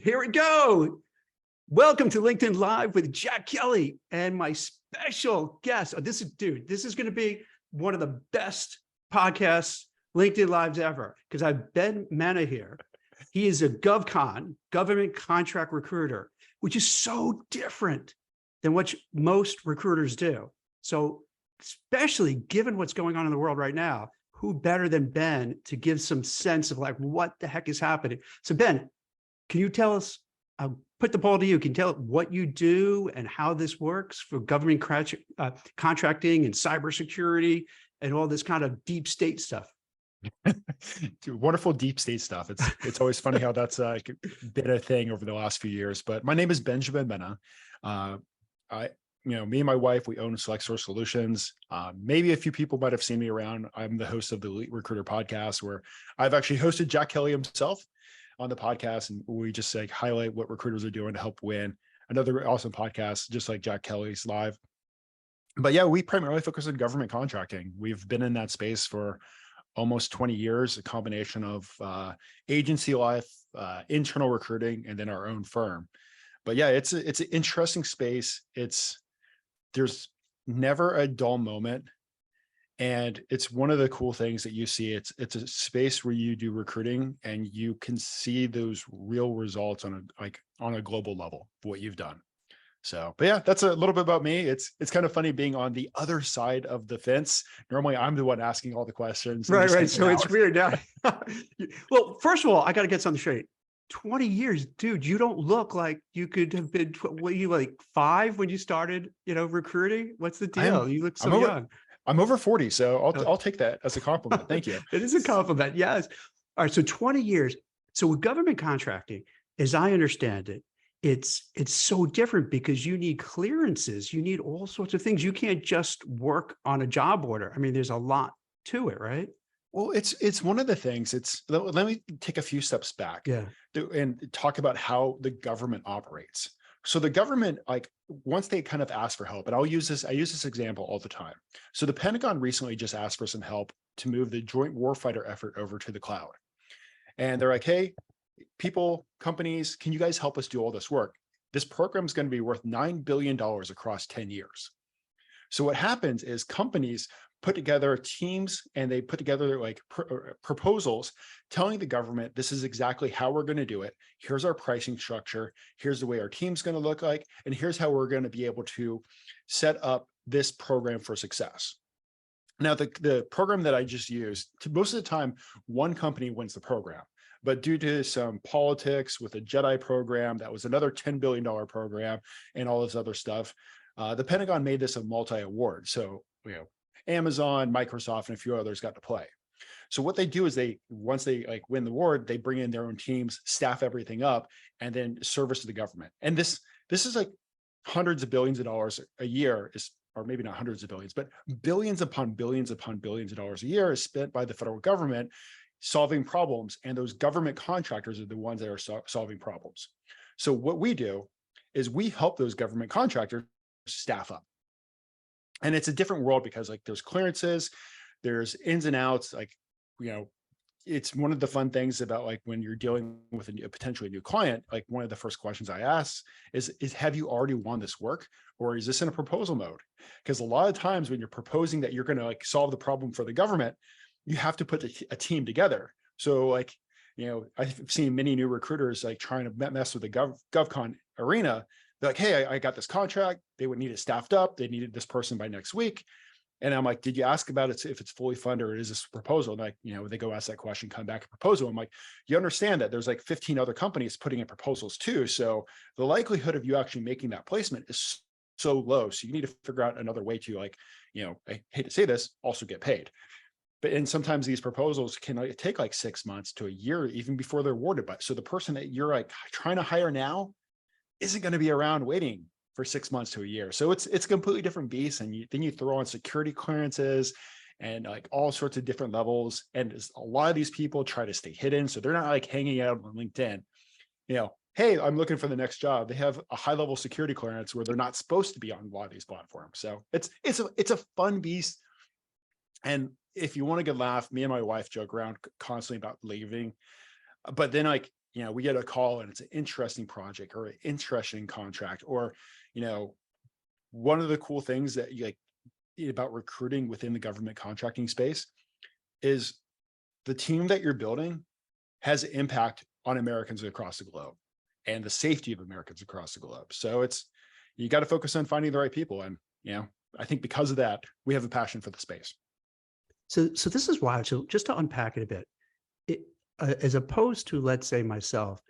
Here we go. Welcome to LinkedIn Live with Jack Kelly and my special guest. This is going to be one of the best podcasts, LinkedIn Lives ever, because I've Ben Mena here. He is a GovCon, government contract recruiter, which is so different than what most recruiters do. So especially given what's going on in the world right now, who better than Ben to give some sense of like what the heck is happening? So Ben, can you tell us, I'll put the ball to you, can you tell what you do and how this works for government contracting and cybersecurity and all this kind of deep state stuff? Wonderful deep state stuff. It's always funny how that's been a thing over the last few years. But my name is Benjamin Mena. Me and my wife, we own Select Source Solutions. Maybe a few people might have seen me around. I'm the host of the Elite Recruiter podcast, where I've actually hosted Jack Kelly himself on the podcast, and we just highlight what recruiters are doing to help win. Another awesome podcast, just like Jack Kelly's live. But yeah, we primarily focus on government contracting. We've been in that space for almost 20 years, a combination of agency life, internal recruiting, and then our own firm. But yeah, it's an interesting space. There's never a dull moment. And it's one of the cool things that you see. It's a space where you do recruiting and you can see those real results on a global level of what you've done. So, but yeah, that's a little bit about me. It's kind of funny being on the other side of the fence. Normally I'm the one asking all the questions. Right. So it's weird now. Well, first of all, I got to get something straight. 20 years, dude, you don't look like you could have been, what, you like 5 when you started, recruiting? What's the deal? You look so young. I'm over 40, so I'll take that as a compliment. Thank you. It is a compliment, yes. All right, so 20 years. So with government contracting, as I understand it, it's so different because you need clearances. You need all sorts of things. You can't just work on a job order. I mean, there's a lot to it, right? Well, it's one of the things. Let me take a few steps back and talk about how the government operates. So the government, once they kind of ask for help, and I use this example all the time. So the Pentagon recently just asked for some help to move the joint warfighter effort over to the cloud. And they're like, hey, people, companies, can you guys help us do all this work? This program is going to be worth $9 billion across 10 years. So what happens is companies put together teams and they put together proposals telling the government, this is exactly how we're going to do it. Here's our pricing structure. Here's the way our team's going to look like. And here's how we're going to be able to set up this program for success. Now, the program that I just used, most of the time, one company wins the program. But due to some politics with a JEDI program, that was another $10 billion program and all this other stuff, the Pentagon made this a multi-award. So, Amazon, Microsoft, and a few others got to play. So what they do is once they win the award, they bring in their own teams, staff everything up, and then service to the government. And this is hundreds of billions of dollars a year, or maybe not hundreds of billions, but billions upon billions upon billions of dollars a year is spent by the federal government solving problems. And those government contractors are the ones that are solving problems. So what we do is we help those government contractors staff up. And it's a different world because there's clearances, there's ins and outs, it's one of the fun things about when you're dealing with a potentially new client, one of the first questions I ask is have you already won this work, or is this in a proposal mode? Because a lot of times when you're proposing that you're going to solve the problem for the government, you have to put a team together. So I've seen many new recruiters trying to mess with the GovCon arena. They're like, hey, I got this contract. They would need it staffed up. They needed this person by next week. And I'm like, did you ask about it if it's fully funded, or is this a proposal? And they go ask that question, come back a proposal. I'm like, you understand that there's 15 other companies putting in proposals too. So the likelihood of you actually making that placement is so low. So you need to figure out another way to I hate to say this, also get paid. And sometimes these proposals can take 6 months to a year, even before they're awarded. But so the person that you're trying to hire now isn't going to be around waiting for 6 months to a year. So it's a completely different beast. And then you throw on security clearances and all sorts of different levels. And a lot of these people try to stay hidden. So they're not hanging out on LinkedIn, hey, I'm looking for the next job. They have a high level security clearance where they're not supposed to be on a lot of these platforms. So it's a fun beast. And if you want a good laugh, me and my wife joke around constantly about leaving, but then we get a call and it's an interesting project or an interesting contract, or, one of the cool things that you like about recruiting within the government contracting space is the team that you're building has an impact on Americans across the globe and the safety of Americans across the globe. So you got to focus on finding the right people. And, I think because of that, we have a passion for the space. So this is wild. So just to unpack it a bit, as opposed to, let's say myself,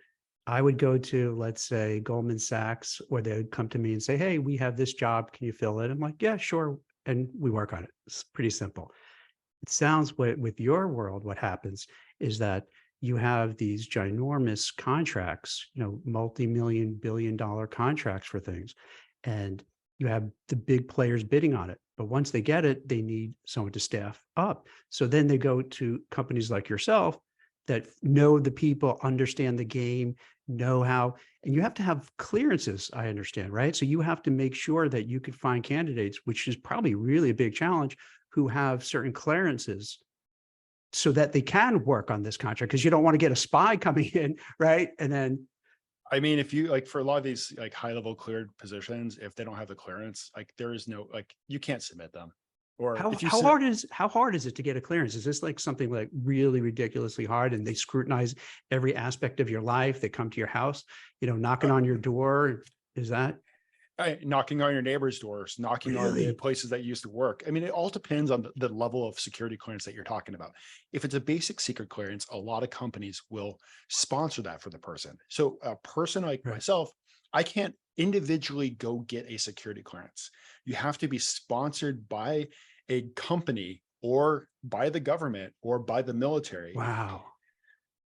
I would go to, let's say, Goldman Sachs, or they would come to me and say, hey, we have this job. Can you fill it? I'm like, yeah, sure. And we work on it. It's pretty simple. It sounds with your world, what happens is that you have these ginormous contracts, multi-million, billion-dollar contracts for things. And you have the big players bidding on it. But once they get it, they need someone to staff up. So then they go to companies like yourself that know the people, understand the game, know how, and you have to have clearances, I understand, right? So you have to make sure that you can find candidates, which is probably really a big challenge, who have certain clearances so that they can work on this contract, because you don't want to get a spy coming in, right? And then, I mean, if you for a lot of these high level cleared positions, if they don't have the clearance, there is no, you can't submit them. Or how if you how hard is it to get a clearance? Is this something really ridiculously hard, and they scrutinize every aspect of your life? They come to your house, knocking on your door. Is that knocking on your neighbor's doors, knocking on the really? places that you used to work? I mean, it all depends on the level of security clearance that you're talking about. If it's a basic secret clearance, a lot of companies will sponsor that for the person. So a person like Right. myself, I can't individually go get a security clearance. You have to be sponsored by a company or by the government or by the military. Wow.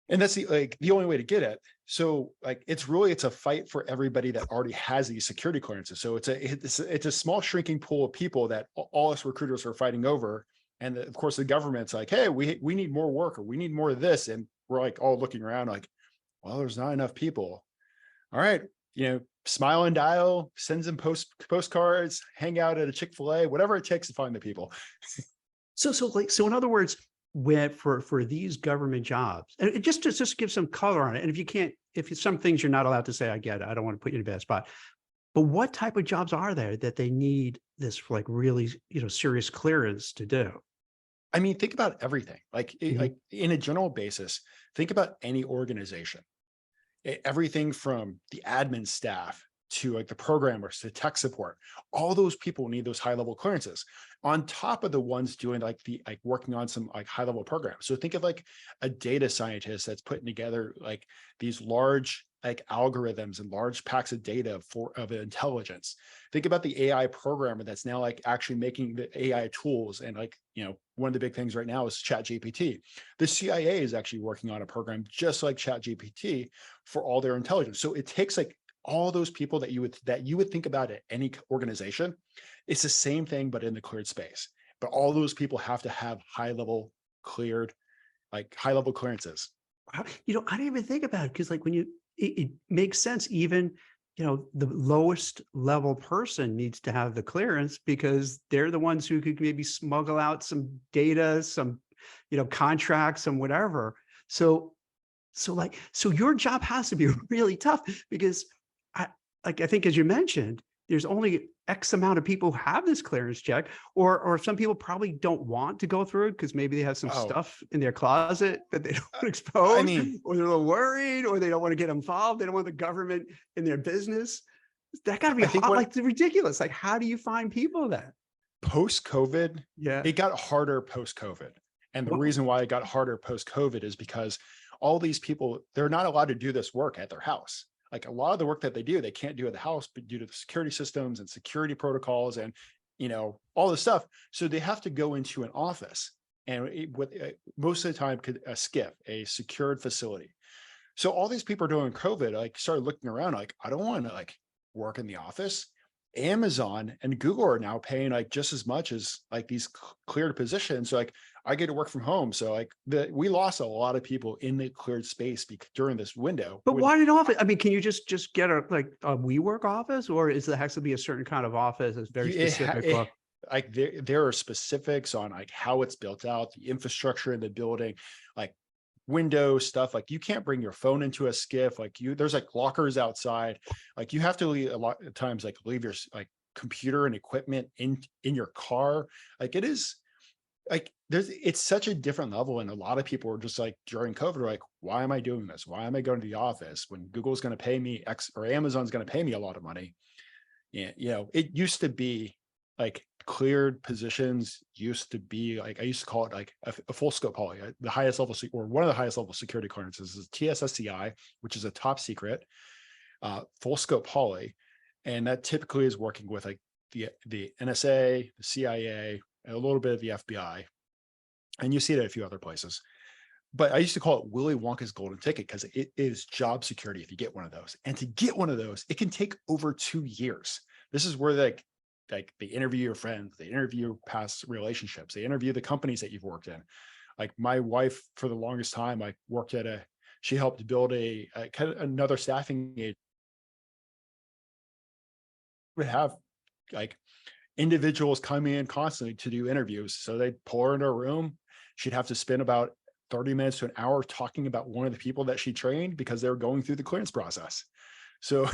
And that's the only way to get it. So it's a fight for everybody that already has these security clearances. So it's a small shrinking pool of people that all us recruiters are fighting over. And of course the government's like, hey, we need more work, or we need more of this. And we're all looking around well, there's not enough people. All right. Smile and dial, send them postcards, hang out at a Chick-fil-A, whatever it takes to find the people. So in other words, for these government jobs, and just give some color on it. And if some things you're not allowed to say, I get it. I don't want to put you in a bad spot. But what type of jobs are there that they need this really, serious clearance to do? I mean, think about everything. Mhm. In a general basis, think about any organization. Everything from the admin staff to the programmers to tech support, all those people need those high level clearances on top of the ones doing working on some high level programs. So think of a data scientist that's putting together these large algorithms and large packs of data of intelligence. Think about the AI programmer that's now actually making the AI tools. And one of the big things right now is ChatGPT. The CIA is actually working on a program just like ChatGPT for all their intelligence. So it takes all those people that you would think about at any organization. It's the same thing, but in the cleared space. But all those people have to have high level clearances. I didn't even think about it, because it makes sense. Even, the lowest level person needs to have the clearance, because they're the ones who could maybe smuggle out some data, some, contracts, some whatever. So your job has to be really tough, because I think, as you mentioned, there's only X amount of people who have this clearance check, or some people probably don't want to go through it because maybe they have some stuff in their closet that they don't want to expose, I mean, or they're a little worried, or they don't want to get involved. They don't want the government in their business. That got to be I think hot, ridiculous. How do you find people then? Post-COVID, Yeah. it got harder post-COVID. And the What? reason why it got harder post-COVID is because all these people, they're not allowed to do this work at their house. A lot of the work that they do, they can't do at the house, but due to the security systems and security protocols and, all this stuff. So they have to go into an office, and most of the time, a SCIF, a secured facility. So all these people during COVID, started looking around, I don't want to work in the office. Amazon and Google are now paying just as much as these cleared positions. So I get to work from home. So we lost a lot of people in the cleared space during this window. But why did office? I mean, can you just get a WeWork office, or has to be a certain kind of office that's very specific? There are specifics on how it's built out, the infrastructure in the building. window stuff. Like you can't bring your phone into a skiff. Like there's like lockers outside. Like you have to leave a lot of times, like leave your like computer and equipment in your car. Like it is like it's such a different level. And a lot of people were just like during COVID, like, why am I doing this? Why am I going to the office when Google's going to pay me X or Amazon's going to pay me a lot of money? Yeah, it used to be like cleared positions used to be like, I used to call it like a full scope poly. The highest level or one of the highest level security clearances is TSSCI, which is a top secret full scope poly. And that typically is working with like the NSA, the CIA, a little bit of the FBI. And you see it at a few other places. But I used to call it Willy Wonka's golden ticket because it is job security if you get one of those. And to get one of those, it can take over 2 years. This is where like they interview your friends, they interview past relationships, they interview the companies that you've worked in. Like my wife, for the longest time, I worked at she helped build a kind of another staffing agency. Would have like individuals come in constantly to do interviews. So they'd pull her into a room. She'd have to spend about 30 minutes to an hour talking about one of the people that she trained because they were going through the clearance process. So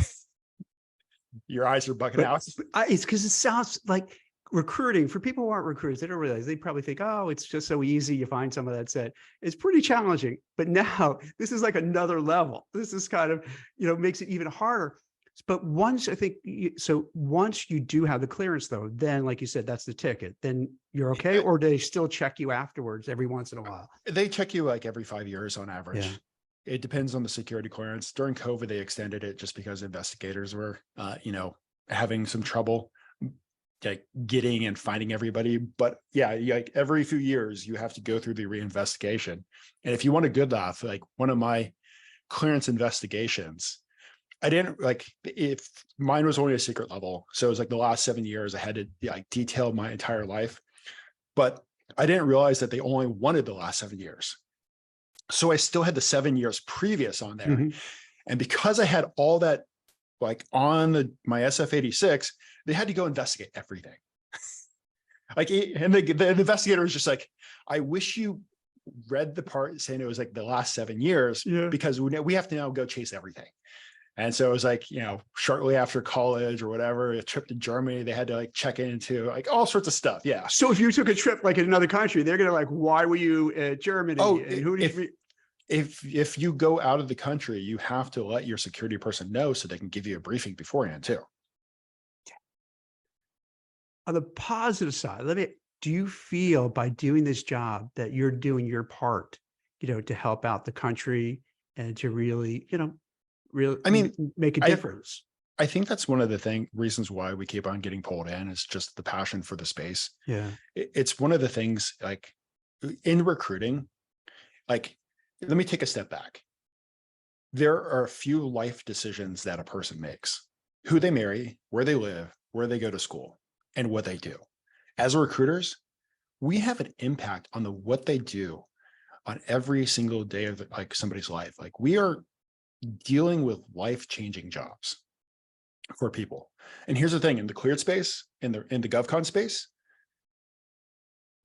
your eyes are bugging out. It's because it sounds like recruiting for people who aren't recruiters. They don't realize, they probably think, oh, it's just so easy. You find someone that's it. It's pretty challenging. But now this is like another level. This is kind of, makes it even harder. But once once you do have the clearance though, then like you said, that's the ticket, then you're okay. Or do they still check you afterwards every once in a while? They check you like every 5 years on average. Yeah. It depends on the security clearance. During COVID, they extended it just because investigators were, having some trouble like getting and finding everybody. But yeah, like every few years, you have to go through the reinvestigation. And if you want a good laugh, like one of my clearance investigations, I didn't like if mine was only a secret level. So it was like the last 7 years I had to like detail my entire life, but I didn't realize that they only wanted the last 7 years. So I still had the 7 years previous on there. Mm-hmm. And because I had all that like on my SF-86, they had to go investigate everything. And the investigator was just like, I wish you read the part saying it was like the last 7 years, because we have to now go chase everything. And so it was like, shortly after college or whatever, a trip to Germany, they had to like check into like all sorts of stuff. Yeah. So if you took a trip like in another country, they're going to like, why were you at Germany? Oh, and who did you if you go out of the country, you have to let your security person know so they can give you a briefing beforehand too. On the positive side, do you feel by doing this job that you're doing your part, to help out the country and to really, make a difference? I think that's one of the reasons why we keep on getting pulled in is just the passion for the space. Yeah. It's one of the things like in recruiting, like, let me take a step back. There are a few life decisions that a person makes: who they marry, where they live, where they go to school, and what they do. As recruiters, we have an impact on what they do on every single day of like somebody's life. Like we are dealing with life-changing jobs for people. And here's the thing: in the cleared space, in the GovCon space,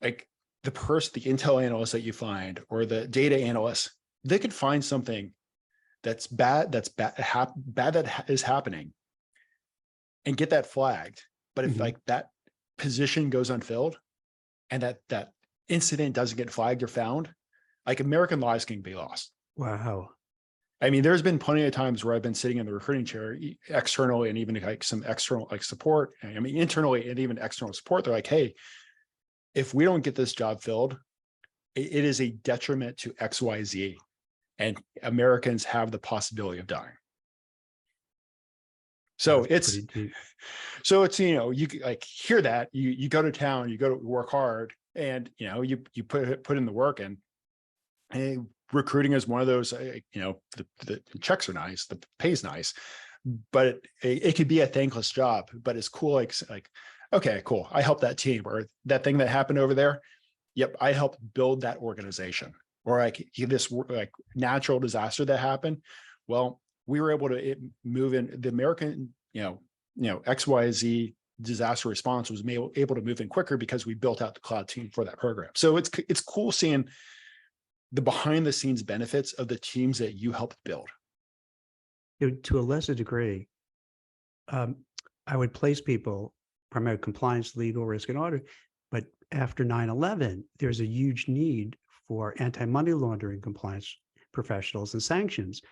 like the intel analyst that you find or the data analyst, they could find something that's bad that is happening and get that flagged. But if like that position goes unfilled and that incident doesn't get flagged or found, like American lives can be lost. Wow. I mean, there's been plenty of times where I've been sitting in the recruiting chair externally and even like some external like support. I mean, internally and even external support. They're like, hey, if we don't get this job filled, it is a detriment to XYZ, and Americans have the possibility of dying. So it's you like hear that, you go to town, you go to work hard, and you put in the work, and hey, recruiting is one of those, the checks are nice, the pay's nice, but it could be a thankless job, but it's cool. Like, okay, cool. I helped that team, or that thing that happened over there. Yep. I helped build that organization, or like this like natural disaster that happened. Well, we were able to move in the American, XYZ disaster response was able to move in quicker because we built out the cloud team for that program. So it's cool seeing the behind the scenes benefits of the teams that you helped build? To a lesser degree, um, I would place people primarily compliance, legal, risk, and audit. But after 9/11, there's a huge need for anti-money laundering compliance professionals and sanctions.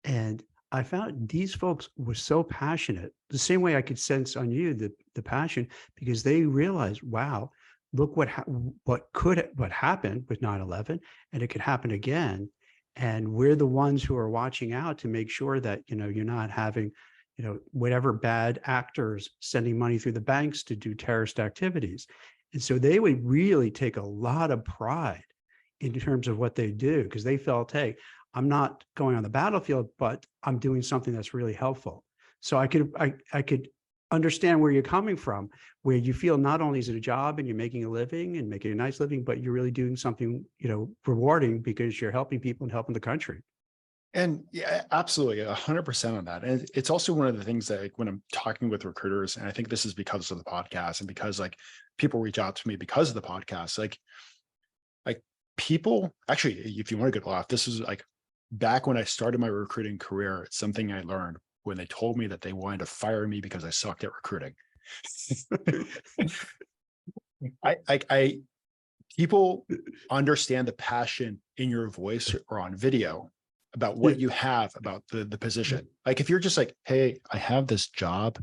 And I found these folks were so passionate, the same way I could sense on you the passion, because they realized, wow, look what happened with 9/11, and it could happen again. And we're the ones who are watching out to make sure that, you're not having, whatever bad actors sending money through the banks to do terrorist activities. And so they would really take a lot of pride in terms of what they do, because they felt, hey, I'm not going on the battlefield, but I'm doing something that's really helpful. So I could understand where you're coming from, where you feel not only is it a job and you're making a living and making a nice living, but you're really doing something, rewarding, because you're helping people and helping the country. And yeah, absolutely, 100% on that. And it's also one of the things that, like, when I'm talking with recruiters, and I think this is because of the podcast and because, like, people reach out to me because of the podcast, like people actually, if you want a good laugh, this is like back when I started my recruiting career, it's something I learned when they told me that they wanted to fire me because I sucked at recruiting. I people understand the passion in your voice or on video about what you have about the position. Like, if you're just like, hey, I have this job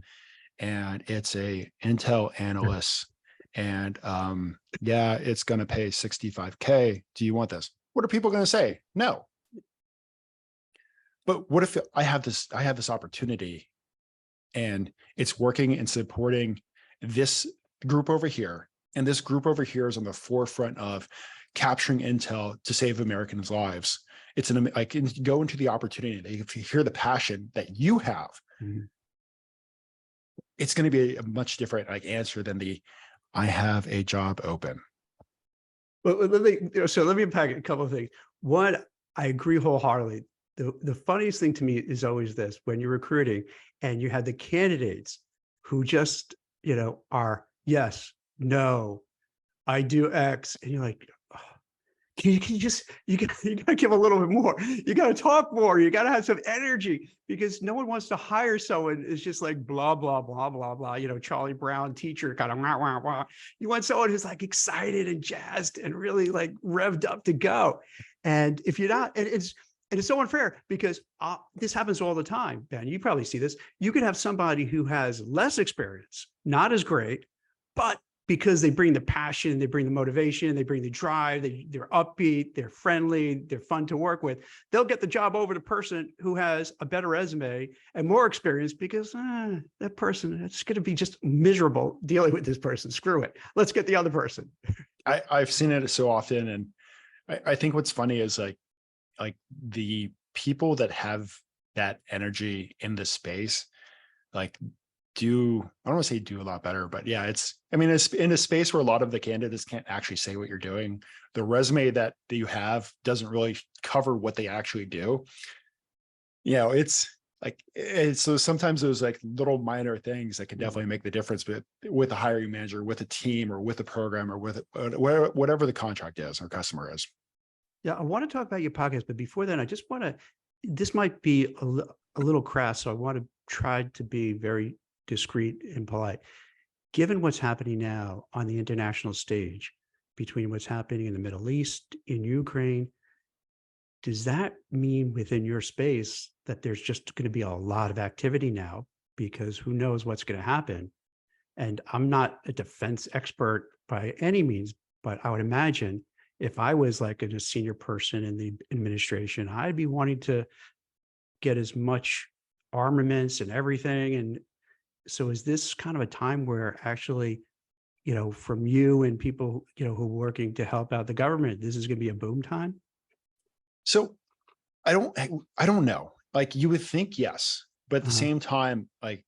and it's a Intel analyst, and yeah, it's going to pay 65K. Do you want this? What are people going to say? No. But what if I have this opportunity and it's working and supporting this group over here, and this group over here is on the forefront of capturing intel to save Americans' lives. I can go into the opportunity. If you hear the passion that you have, it's going to be a much different answer than I have a job open. Well, let me unpack a couple of things. One, I agree wholeheartedly. The funniest thing to me is always this: when you're recruiting and you have the candidates who just, are yes, no, I do X, and you're like, oh, you gotta give a little bit more. You gotta talk more. You gotta have some energy, because no one wants to hire someone who's just like blah blah blah blah blah. Charlie Brown teacher kind of wah wah wah. You want someone who's like excited and jazzed and really like revved up to go. And if you're not, and it's so unfair, because this happens all the time, Ben. You probably see this. You could have somebody who has less experience, not as great, but because they bring the passion, they bring the motivation, they bring the drive, they're upbeat, they're friendly, they're fun to work with, they'll get the job over the person who has a better resume and more experience, because that person, it's going to be just miserable dealing with this person. Screw it. Let's get the other person. I've seen it so often. And I think what's funny is like the people that have that energy in the space, I don't want to say do a lot better, but yeah, it's in a space where a lot of the candidates can't actually say what you're doing. The resume that you have doesn't really cover what they actually do. So sometimes those little minor things that can definitely make the difference, but with a hiring manager, with a team, or with a program, or with whatever the contract is or customer is. Yeah, I want to talk about your podcast, but before then, I just want to, this might be a little crass, so I want to try to be very discreet and polite. Given what's happening now on the international stage, between what's happening in the Middle East, in Ukraine, does that mean within your space that there's just going to be a lot of activity now? Because who knows what's going to happen? And I'm not a defense expert by any means, but I would imagine if I was like a senior person in the administration, I'd be wanting to get as much armaments and everything. And so is this kind of a time where actually, from you and people, who are working to help out the government, this is going to be a boom time? So I don't know. You would think yes, but at the same time, a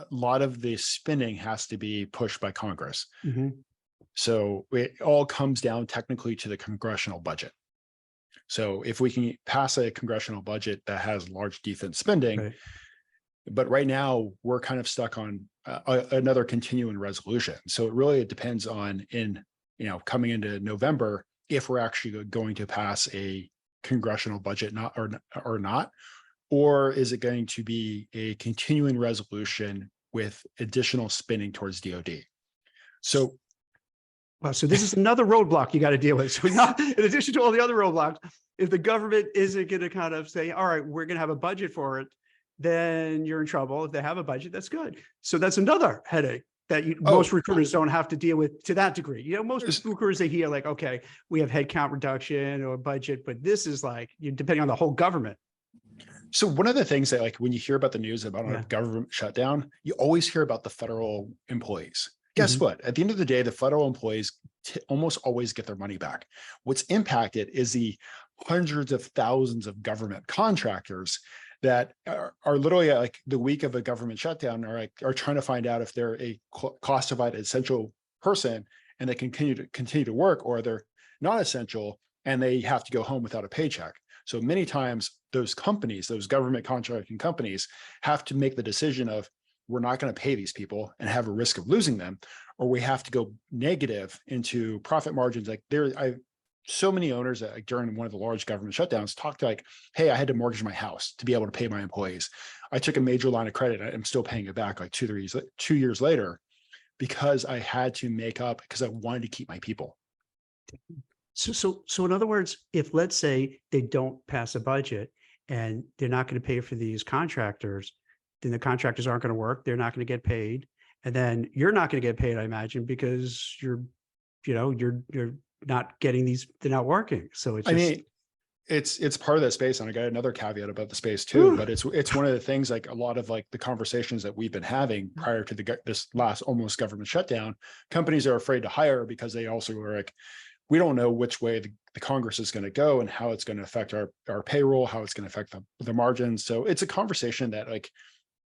lot of the spending has to be pushed by Congress. So it all comes down technically to the congressional budget. So if we can pass a congressional budget that has large defense spending, right. But right now we're kind of stuck on another continuing resolution. So it really depends on coming into November, if we're actually going to pass a congressional budget or not, or is it going to be a continuing resolution with additional spending towards DoD? So, well, so this is another roadblock you got to deal with. So now, in addition to all the other roadblocks, if the government isn't going to kind of say, all right, we're going to have a budget for it, then you're in trouble. If they have a budget, that's good. So that's another headache that most recruiters don't have to deal with to that degree. You know, most recruiters, they hear like, okay, we have headcount reduction or budget, but this is like, depending on the whole government. So one of the things that, like, when you hear about the news about a government shutdown, you always hear about the federal employees. Guess what? At the end of the day, the federal employees almost always get their money back. What's impacted is the hundreds of thousands of government contractors that are literally like the week of a government shutdown are trying to find out if they're a classified essential person and they continue to work, or they're not essential and they have to go home without a paycheck. So many times those companies, those government contracting companies, have to make the decision of, we're not going to pay these people and have a risk of losing them, or we have to go negative into profit margins. Like so many owners that, like, during one of the large government shutdowns talked like, hey, I had to mortgage my house to be able to pay my employees. I took a major line of credit. I'm still paying it back like 2 years later, because I had to make up, because I wanted to keep my people. So in other words, if let's say they don't pass a budget and they're not going to pay for these contractors, then the contractors aren't going to work. They're not going to get paid. And then you're not going to get paid, I imagine, because you're not getting these, they're not working. So it's just, I mean, it's part of that space. And I got another caveat about the space too, but it's one of the things, like a lot of like the conversations that we've been having prior to this last almost government shutdown, companies are afraid to hire because they also are like, we don't know which way the Congress is going to go and how it's going to affect our payroll, how it's going to affect the margins. So it's a conversation that, like,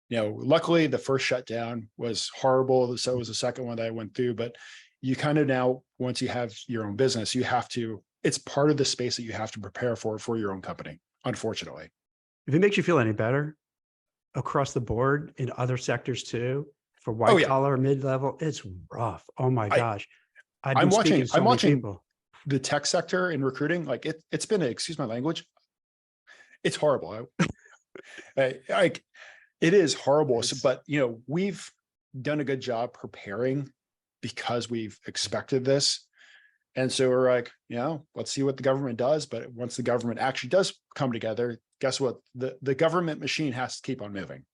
luckily the first shutdown was horrible. So was the second one that I went through, but you kind of now, once you have your own business, it's part of the space that you have to prepare for your own company, unfortunately. If it makes you feel any better, across the board in other sectors too, for white collar, mid-level, it's rough. Oh my gosh. I'm watching people. The tech sector in recruiting, like it's been, excuse my language, it's horrible. Like it is horrible. So, but we've done a good job preparing because we've expected this. And so we're like, let's see what the government does. But once the government actually does come together, guess what? The government machine has to keep on moving.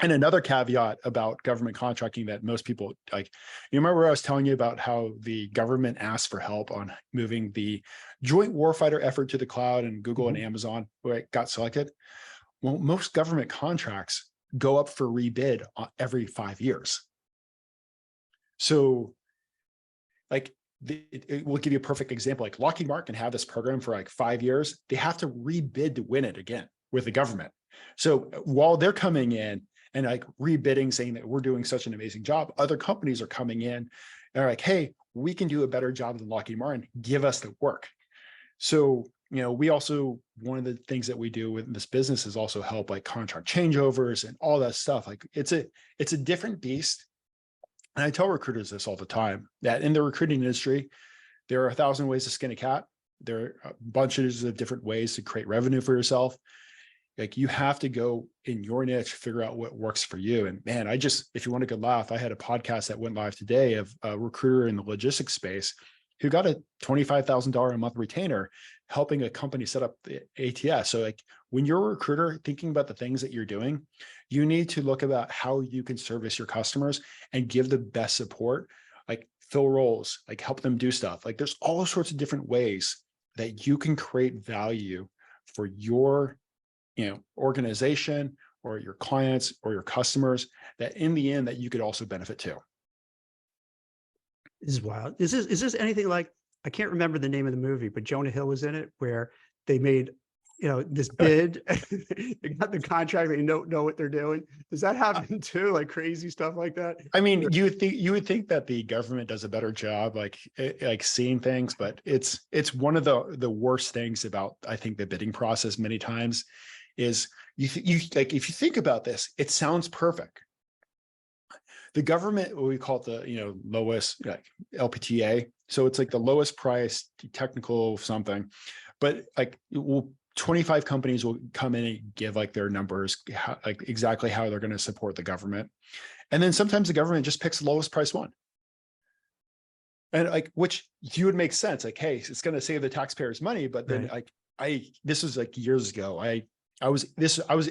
And another caveat about government contracting that most people like, you remember I was telling you about how the government asked for help on moving the joint warfighter effort to the cloud, and Google and Amazon where it got selected? Well, most government contracts go up for rebid every 5 years. So like, it will give you a perfect example. Like Lockheed Martin can have this program for like 5 years. They have to rebid to win it again with the government. So while they're coming in and like rebidding, saying that we're doing such an amazing job, other companies are coming in and they're like, hey, we can do a better job than Lockheed Martin. Give us the work. So, we also, one of the things that we do with this business is also help like contract changeovers and all that stuff. Like it's a different beast. And I tell recruiters this all the time, that in the recruiting industry, there are 1,000 ways to skin a cat. There are bunches of different ways to create revenue for yourself. Like you have to go in your niche, figure out what works for you. And man, if you want a good laugh, I had a podcast that went live today of a recruiter in the logistics space who got a $25,000 a month retainer helping a company set up the ATS. So like when you're a recruiter thinking about the things that you're doing, you need to look about how you can service your customers and give the best support, like fill roles, like help them do stuff. Like there's all sorts of different ways that you can create value for your organization or your clients or your customers, that in the end that you could also benefit too. This is wild. Is this anything like, I can't remember the name of the movie, but Jonah Hill was in it, where they made, this bid, they got the contract, they don't know what they're doing. Does that happen too? Like crazy stuff like that? I mean, you would think that the government does a better job, like seeing things, but it's one of the worst things about, I think, the bidding process many times is you like, if you think about this, it sounds perfect. the government, we call it the, lowest, like LPTA. So it's like the lowest price technical something, but like 25 companies will come in and give like their numbers, like exactly how they're going to support the government. And then sometimes the government just picks the lowest price one. And like, which you would make sense, like, hey, it's going to save the taxpayers money. But then this was like years ago. I was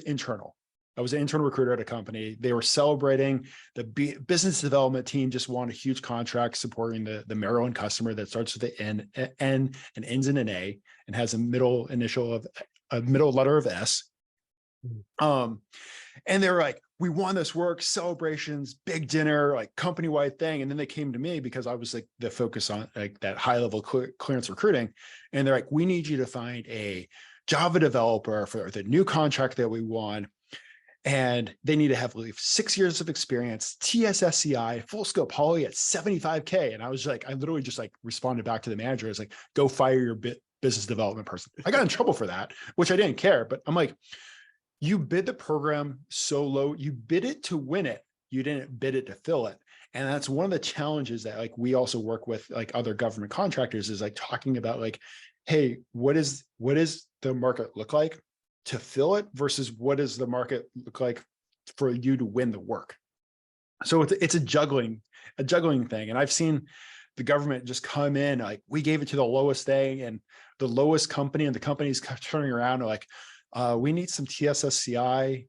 internal. I was an internal recruiter at a company. They were celebrating. The business development team just won a huge contract supporting the Maryland customer that starts with an N and ends in an A and has a middle letter of S. And they were like, we won this work, celebrations, big dinner, like company-wide thing. And then they came to me because I was like the focus on like that high-level clearance recruiting. And they're like, we need you to find a Java developer for the new contract that we won. And they need to have at least 6 years of experience, TSSCI, full scope poly at 75K. And I was like, I literally just like responded back to the manager. I was like, go fire your business development person. I got in trouble for that, which I didn't care, but I'm like, you bid the program so low, you bid it to win it. You didn't bid it to fill it. And that's one of the challenges that like we also work with like other government contractors is like talking about like, hey, what is the market look like to fill it versus what does the market look like for you to win the work? So it's a juggling thing. And I've seen the government just come in, like we gave it to the lowest thing and the lowest company, and the company's turning around and like, we need some TSSCI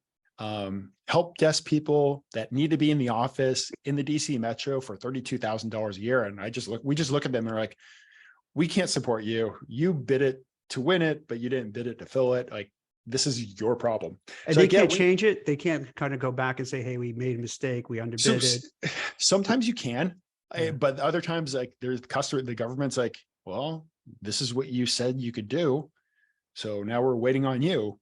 help desk people that need to be in the office in the DC Metro for $32,000 a year. And we just look at them and they're like, we can't support you. You bid it to win it, but you didn't bid it to fill it. Like, this is your problem. And so they can't change it. They can't kind of go back and say, hey, we made a mistake. We underbid it. Sometimes you can, but other times like the government's like, well, this is what you said you could do. So now we're waiting on you.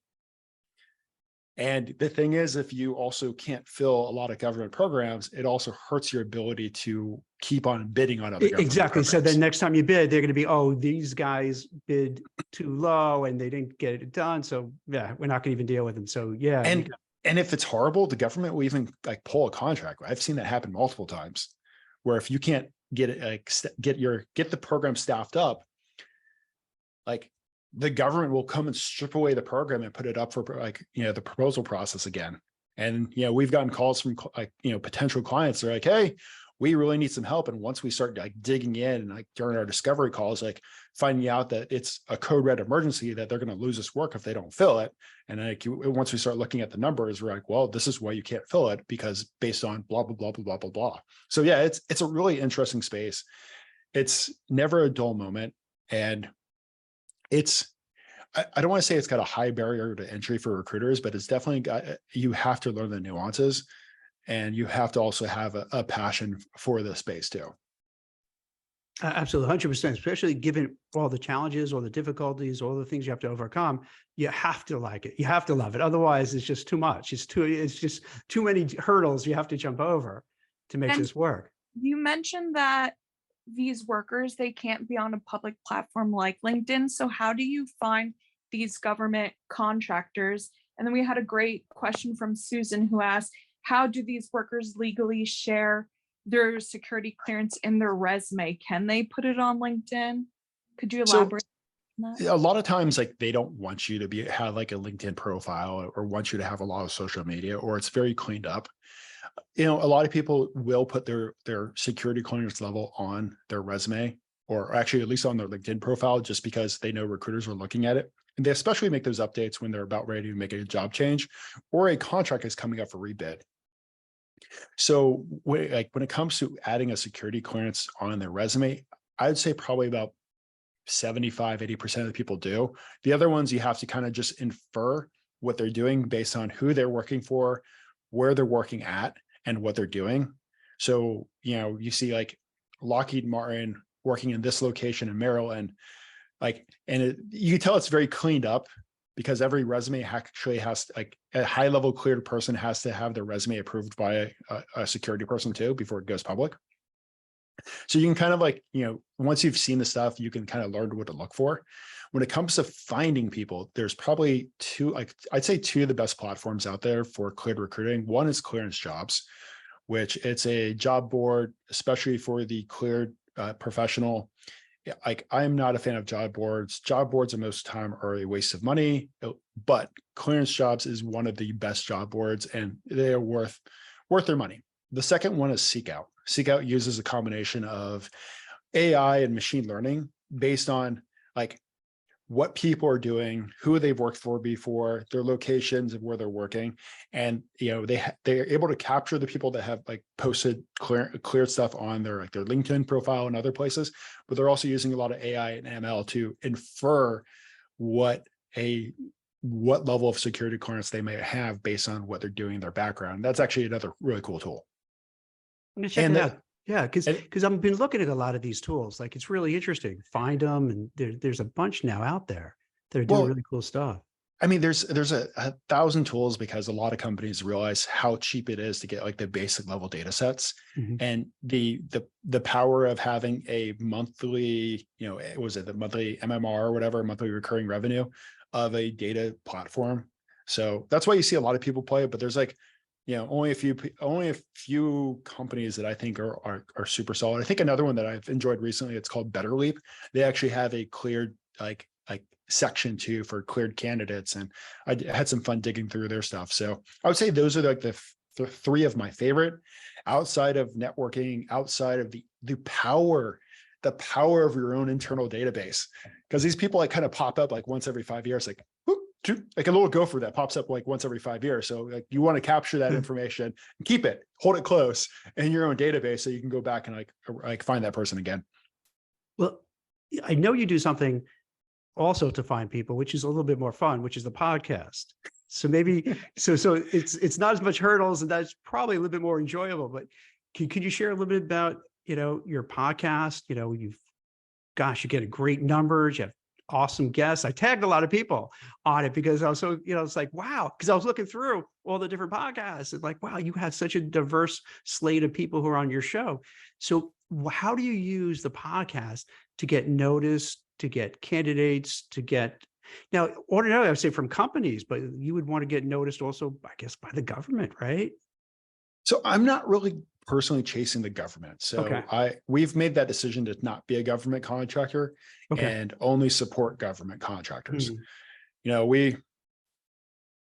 And the thing is, if you also can't fill a lot of government programs, it also hurts your ability to keep on bidding on other government exactly. programs. So then next time you bid, they're going to be, oh, these guys bid too low and they didn't get it done. So yeah, we're not going to even deal with them. So yeah. And if it's horrible, the government will even like pull a contract. I've seen that happen multiple times, where if you can't get it, like get the program staffed up, like the government will come and strip away the program and put it up for like, the proposal process again. And, we've gotten calls from like, potential clients. They're like, hey, we really need some help. And once we start like digging in and like during our discovery calls, like finding out that it's a code red emergency, that they're going to lose this work if they don't fill it. And like once we start looking at the numbers, we're like, well, this is why you can't fill it, because based on blah, blah, blah, blah, blah, blah, blah. So yeah, it's a really interesting space. It's never a dull moment. And I don't want to say it's got a high barrier to entry for recruiters, but it's definitely you have to learn the nuances, and you have to also have a passion for the space too. Absolutely, 100%, especially given all the challenges, all the difficulties, all the things you have to overcome. You have to like it. You have to love it. Otherwise, it's just too much. It's just too many hurdles you have to jump over to make this work. You mentioned that these workers, they can't be on a public platform like LinkedIn. So how do you find these government contractors? And then we had a great question from Susan who asked, how do these workers legally share their security clearance in their resume? Can they put it on LinkedIn? Could you elaborate on that? A lot of times, like they don't want you to have like a LinkedIn profile or want you to have a lot of social media, or it's very cleaned up. A lot of people will put their security clearance level on their resume, or actually at least on their LinkedIn profile, just because they know recruiters are looking at it. And they especially make those updates when they're about ready to make a job change or a contract is coming up for rebid. So when it comes to adding a security clearance on their resume, I'd say probably about 75, 80% of the people do. The other ones, you have to kind of just infer what they're doing based on who they're working for, where they're working at, and what they're doing. So, you see like Lockheed Martin working in this location in Maryland, you can tell it's very cleaned up, because every resume actually has, like, a high level cleared person has to have their resume approved by a security person too before it goes public. So you can kind of once you've seen the stuff, you can kind of learn what to look for. When it comes to finding people, there's probably I'd say two of the best platforms out there for cleared recruiting. One is Clearance Jobs, which it's a job board, especially for the cleared professional. Yeah, like I'm not a fan of job boards. Job boards, most of the time, are a waste of money, but clearance jobs is one of the best job boards, and they are worth their money. The second one is Seek Out. Seek Out uses a combination of AI and machine learning based on like what people are doing, who they've worked for before, their locations of where they're working, and they're able to capture the people that have like posted cleared stuff on their their LinkedIn profile and other places, but they're also using a lot of AI and ML to infer what level of security clearance they may have based on what they're doing in their background. That's actually another really cool tool. I'm gonna check it out. Yeah, because I've been looking at a lot of these tools. Like it's really interesting. Find them, and there's a bunch now out there that are doing really cool stuff. I mean, there's a thousand tools because a lot of companies realize how cheap it is to get like the basic level data sets, and the power of having a monthly, was it the monthly MMR or whatever, monthly recurring revenue of a data platform. So that's why you see a lot of people play it, but there's like, only a few companies that I think are super solid. I think another one that I've enjoyed recently, it's called Better Leap. They actually have a cleared like section too for cleared candidates, and I had some fun digging through their stuff. So I would say those are like the three of my favorite, outside of networking, outside of the power of your own internal database, because these people like kind of pop up like once every 5 years, like a little gopher that pops up like once every 5 years. So like you want to capture that information and keep it, hold it close in your own database so you can go back and like find that person again. Well, I know you do something also to find people, which is a little bit more fun, which is the podcast. So maybe, so it's not as much hurdles, and that's probably a little bit more enjoyable, but could you share a little bit about, your podcast? You get great numbers, you have awesome guests. I tagged a lot of people on it because I was so, it's like, wow, because I was looking through all the different podcasts and like, wow, you have such a diverse slate of people who are on your show. So how do you use the podcast to get noticed, to get candidates, now, ordinarily I would say from companies, but you would want to get noticed also, I guess, by the government, right? So I'm not really personally chasing the government. So we've made that decision to not be a government contractor and only support government contractors. We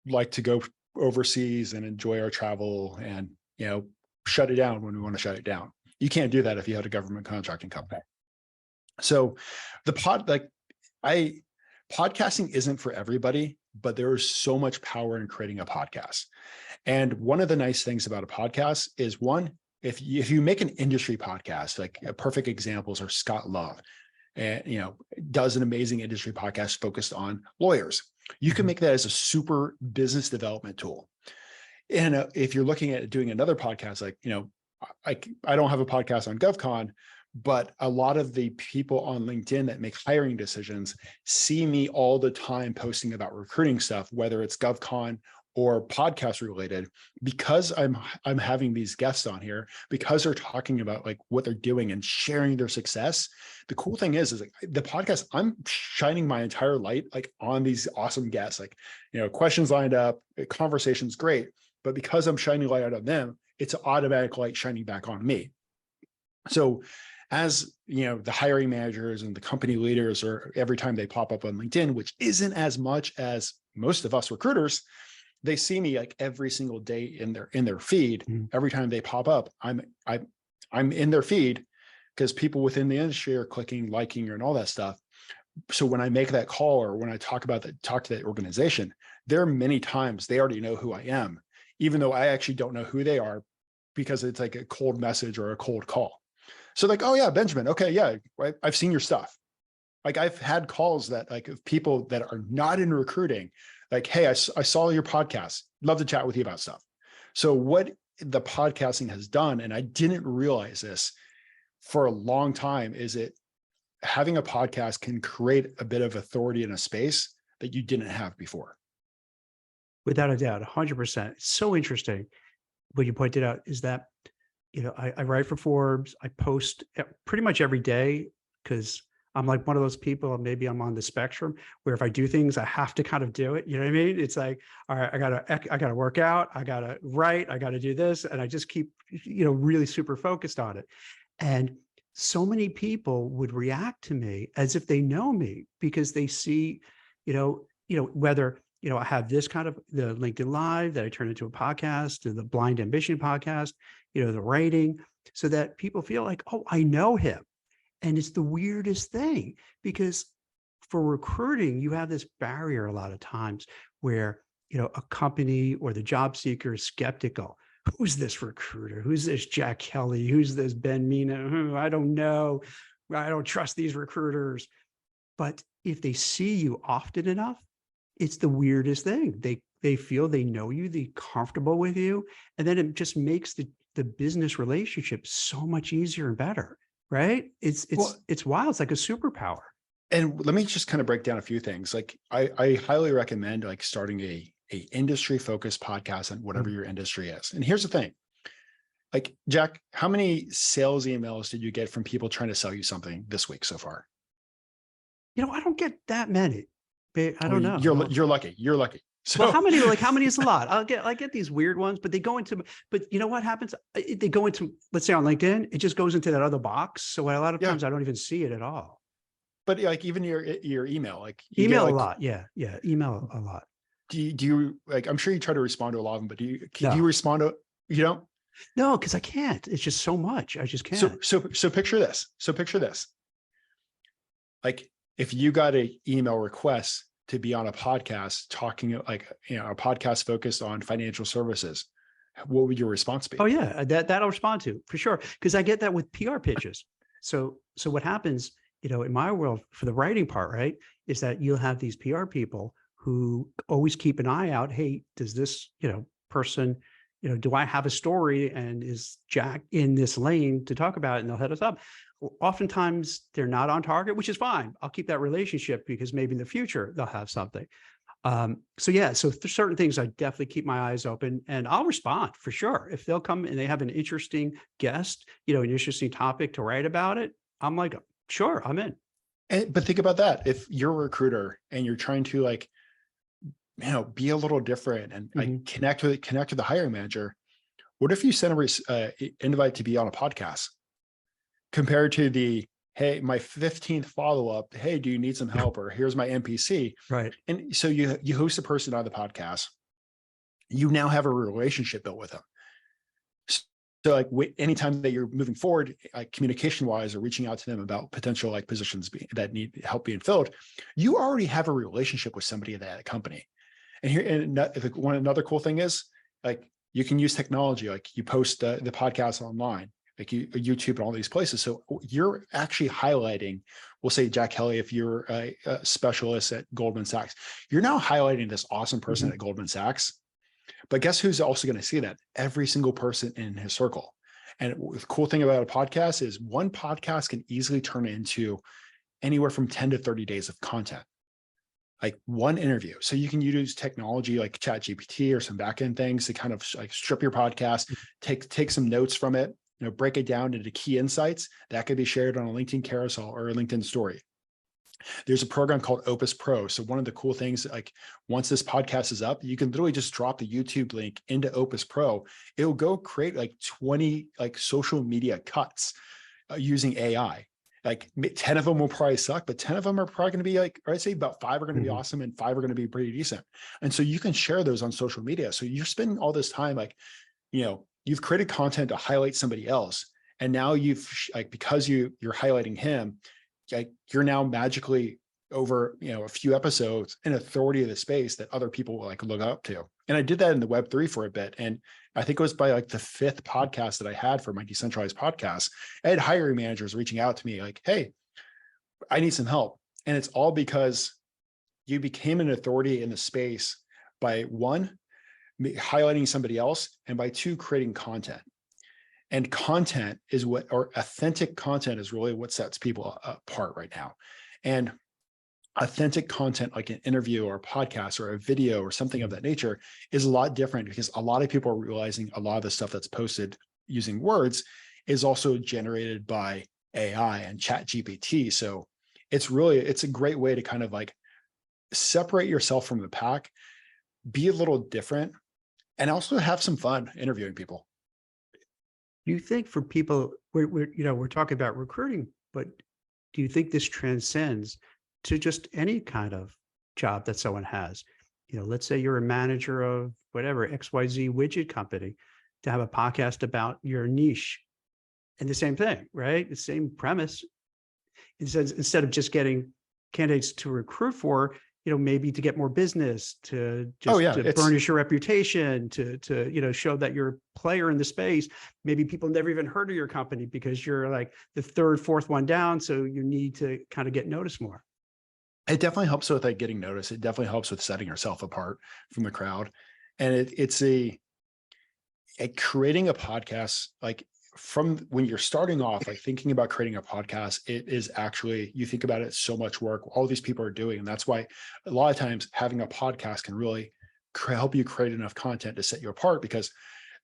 like to go overseas and enjoy our travel and, shut it down when we want to shut it down. You can't do that if you had a government contracting company. So podcasting isn't for everybody, but there is so much power in creating a podcast. And one of the nice things about a podcast is, one, if you make an industry podcast, like perfect examples are Scott Love, and does an amazing industry podcast focused on lawyers. You can make that as a super business development tool. And if you're looking at doing another podcast, I don't have a podcast on GovCon, but a lot of the people on LinkedIn that make hiring decisions see me all the time posting about recruiting stuff, whether it's GovCon or podcast related, because I'm having these guests on here, because they're talking about like what they're doing and sharing their success. The cool thing is like the podcast, I'm shining my entire light like on these awesome guests, questions lined up, conversations great, but because I'm shining light on them, it's automatic light shining back on me. So as the hiring managers and the company leaders, or every time they pop up on LinkedIn, which isn't as much as most of us recruiters, they see me like every single day in their feed. Every time they pop up, I'm in their feed because people within the industry are clicking, liking, and all that stuff. So when I make that call or when I talk to that organization, there are many times they already know who I am, even though I actually don't know who they are, because it's like a cold message or a cold call. So like, oh yeah, Benjamin. Okay. Yeah. I've seen your stuff. Like I've had calls that like of people that are not in recruiting, like, hey, I saw your podcast. Love to chat with you about stuff. So what the podcasting has done, and I didn't realize this for a long time, is having a podcast can create a bit of authority in a space that you didn't have before. Without a doubt, 100%. It's so interesting. What you pointed out is that, I write for Forbes. I post pretty much every day because I'm like one of those people, maybe I'm on the spectrum where if I do things, I have to kind of do it. You know what I mean? It's like, all right, I gotta work out, I gotta write, I gotta do this. And I just keep, really super focused on it. And so many people would react to me as if they know me because they see, whether, I have this kind of the LinkedIn Live that I turn into a podcast, or the Blind Ambition podcast, the writing, so that people feel like, oh, I know him. And it's the weirdest thing because for recruiting, you have this barrier a lot of times where, a company or the job seeker is skeptical. Who's this recruiter? Who's this Jack Kelly? Who's this Mena? I don't know. I don't trust these recruiters. But if they see you often enough, it's the weirdest thing. They feel they know you, they're comfortable with you. And then it just makes the business relationship so much easier and better. Right? It's wild. It's like a superpower. And let me just kind of break down a few things. Like I highly recommend like starting a industry focused podcast on whatever your industry is. And here's the thing. Like, Jack, how many sales emails did you get from people trying to sell you something this week so far? I don't get that many. I don't know. You're lucky. You're lucky. So well, how many is a lot? I get these weird ones, but they go into, but you know what happens? They go into, let's say on LinkedIn, it just goes into that other box. So a lot of times I don't even see it at all. But like even your email, like email a lot. Yeah. Email a lot. Do you like, I'm sure you try to respond to a lot of them, but do you respond to, you don't? No, because I can't. It's just so much. I just can't. So picture this. Like if you got an email request to be on a podcast talking like, a podcast focused on financial services, what would your response be? Oh yeah, that I'll respond to for sure. Because I get that with PR pitches. So what happens, in my world for the writing part, right, is that you'll have these PR people who always keep an eye out. Hey, does this, person, do I have a story and is Jack in this lane to talk about it? And they'll hit us up. Oftentimes they're not on target, which is fine. I'll keep that relationship because maybe in the future they'll have something. So certain things I definitely keep my eyes open and I'll respond for sure. If they'll come and they have an interesting guest, an interesting topic to write about it, I'm like, sure, I'm in. But think about that. If you're a recruiter and you're trying to like, be a little different and like connect with the hiring manager, what if you send a invite to be on a podcast compared to the, hey, my 15th follow-up, hey, do you need some help? Or here's my NPC. Right. And so you host a person on the podcast, you now have a relationship built with them. So like anytime that you're moving forward, like communication wise or reaching out to them about potential like positions that need help being filled, you already have a relationship with somebody at that company. And another cool thing is like you can use technology, like you post the podcast online, like YouTube and all these places. So you're actually highlighting, we'll say Jack Kelly, if you're a specialist at Goldman Sachs, you're now highlighting this awesome person at Goldman Sachs. But guess who's also going to see that? Every single person in his circle. And the cool thing about a podcast is one podcast can easily turn into anywhere from 10 to 30 days of content, like one interview. So you can use technology like ChatGPT or some backend things to kind of like strip your podcast, take some notes from it, break it down into key insights that could be shared on a LinkedIn carousel or a LinkedIn story. There's a program called Opus Pro. So one of the cool things, like once this podcast is up, you can literally just drop the YouTube link into Opus Pro. It'll go create like 20 like social media cuts using AI. Like 10 of them will probably suck, but 10 of them are probably going to be like, or I'd say about 5 are going to be awesome and 5 are going to be pretty decent. And so you can share those on social media. So you're spending all this time, like, you've created content to highlight somebody else. And now you've like, because you're highlighting him, like you're now magically over, a few episodes an authority of the space that other people will like look up to. And I did that in the Web3 for a bit. And I think it was by like the 5th podcast that I had for my decentralized podcast, I had hiring managers reaching out to me like, hey, I need some help. And it's all because you became an authority in the space by 1, highlighting somebody else, and by 2, creating content. And content is or authentic content is really what sets people apart right now. And authentic content like an interview or a podcast or a video or something of that nature is a lot different because a lot of people are realizing a lot of the stuff that's posted using words is also generated by AI and ChatGPT. So it's a great way to kind of like separate yourself from the pack, be a little different, and also have some fun interviewing people. Do you think for people, we're talking about recruiting, but do you think this transcends to just any kind of job that someone has? Let's say you're a manager of whatever XYZ widget company, to have a podcast about your niche, and the same thing, right? The same premise. Instead of just getting candidates to recruit for, maybe to get more business, to burnish your reputation, to show that you're a player in the space. Maybe people never even heard of your company because you're like the third, fourth one down. So you need to kind of get noticed more. It definitely helps with like getting noticed. It definitely helps with setting yourself apart from the crowd. And it's creating a podcast, like from when you're starting off, like thinking about creating a podcast, it is actually, you think about it, so much work all these people are doing. And that's why a lot of times having a podcast can really help you create enough content to set you apart, because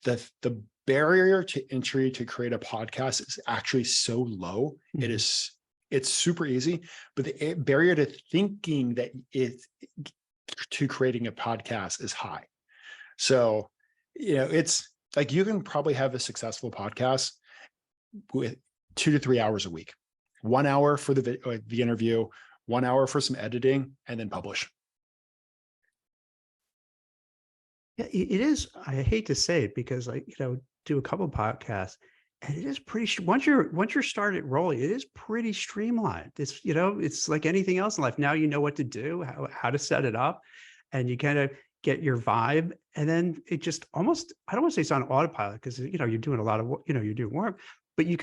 the barrier to entry to create a podcast is actually so low. Mm-hmm. It's super easy, but the barrier to thinking that to creating a podcast is high. So, it's like, you can probably have a successful podcast with 2 to 3 hours a week, 1 hour for the interview, 1 hour for some editing, and then publish. Yeah, it is. I hate to say it because I, do a couple of podcasts, and it is pretty, once you're started rolling, it is pretty streamlined. It's, it's like anything else in life. Now you know what to do, how to set it up, and you kind of get your vibe. And then it just almost, I don't want to say it's on autopilot, because, you're doing a lot of, you're doing work, but you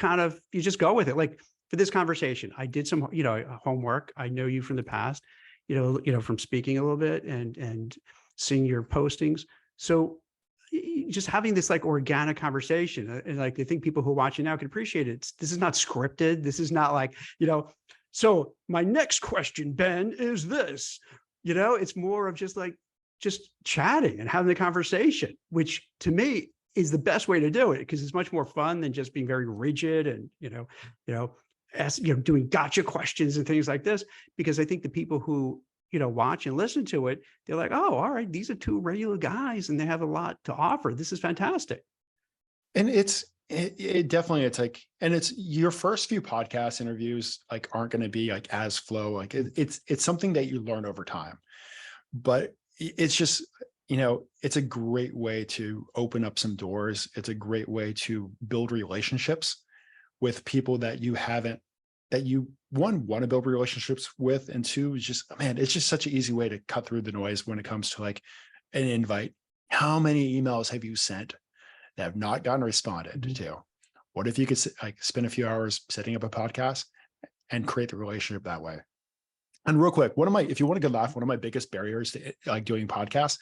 just go with it. Like for this conversation, I did some, homework. I know you from the past, from speaking a little bit and seeing your postings. So just having this like organic conversation, and like, I think people who are watching now can appreciate it. This is not scripted. This is not like, so my next question, Ben, is this, it's more of just chatting and having the conversation, which to me is the best way to do it, because it's much more fun than just being very rigid and, doing gotcha questions and things like this. Because I think the people who, watch and listen to it, they're like, oh, all right, these are two regular guys and they have a lot to offer. This is fantastic. And it definitely, it's like, and it's your first few podcast interviews, like, aren't going to be like as flow. Like it's something that you learn over time, but it's just, it's a great way to open up some doors. It's a great way to build relationships with people that you one, want to build relationships with, and two, it's just such an easy way to cut through the noise when it comes to like an invite. How many emails have you sent that have not gotten responded to? What if you could like spend a few hours setting up a podcast and create the relationship that way? And real quick, if you want a good laugh, one of my biggest barriers to like doing podcasts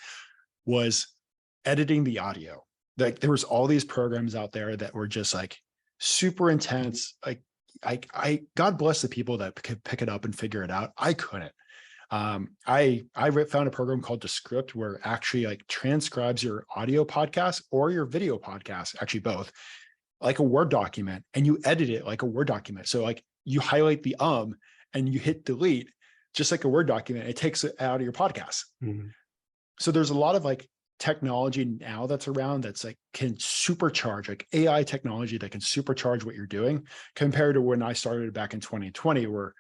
was editing the audio. Like there was all these programs out there that were just like super intense. Like I God bless the people that could pick it up and figure it out. I couldn't. I found a program called Descript, where it actually like transcribes your audio podcast or your video podcast, actually both, like a Word document, and you edit it like a Word document. So like you highlight the and you hit delete, just like a Word document. It takes it out of your podcast. Mm-hmm. So there's a lot of like technology now that's around that's like can supercharge, like AI technology that can supercharge what you're doing, compared to when I started back in 2020, where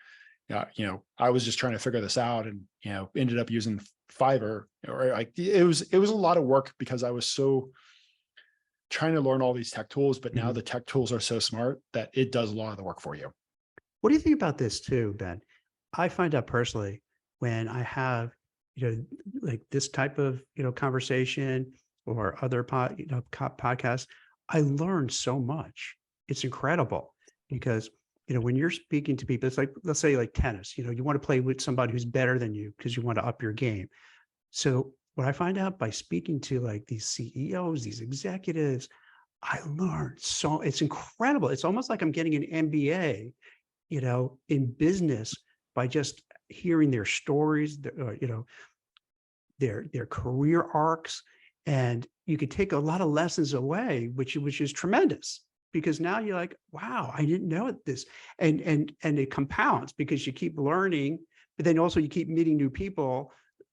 I was just trying to figure this out and ended up using Fiverr, or like it was a lot of work because I was so trying to learn all these tech tools. But now the tech tools are so smart that it does a lot of the work for you. What do you think about this too, Ben? I find out personally when I have like this type of conversation or other podcasts, I learn so much. It's incredible because when you're speaking to people, it's like, let's say like tennis, you want to play with somebody who's better than you because you want to up your game. So what I find out by speaking to like these CEOs, these executives, I learned so it's incredible. It's almost like I'm getting an MBA, in business by just hearing their stories, their career arcs, and you could take a lot of lessons away, which is tremendous. because now you're like, wow, I didn't know this. And it compounds because you keep learning, but then also you keep meeting new people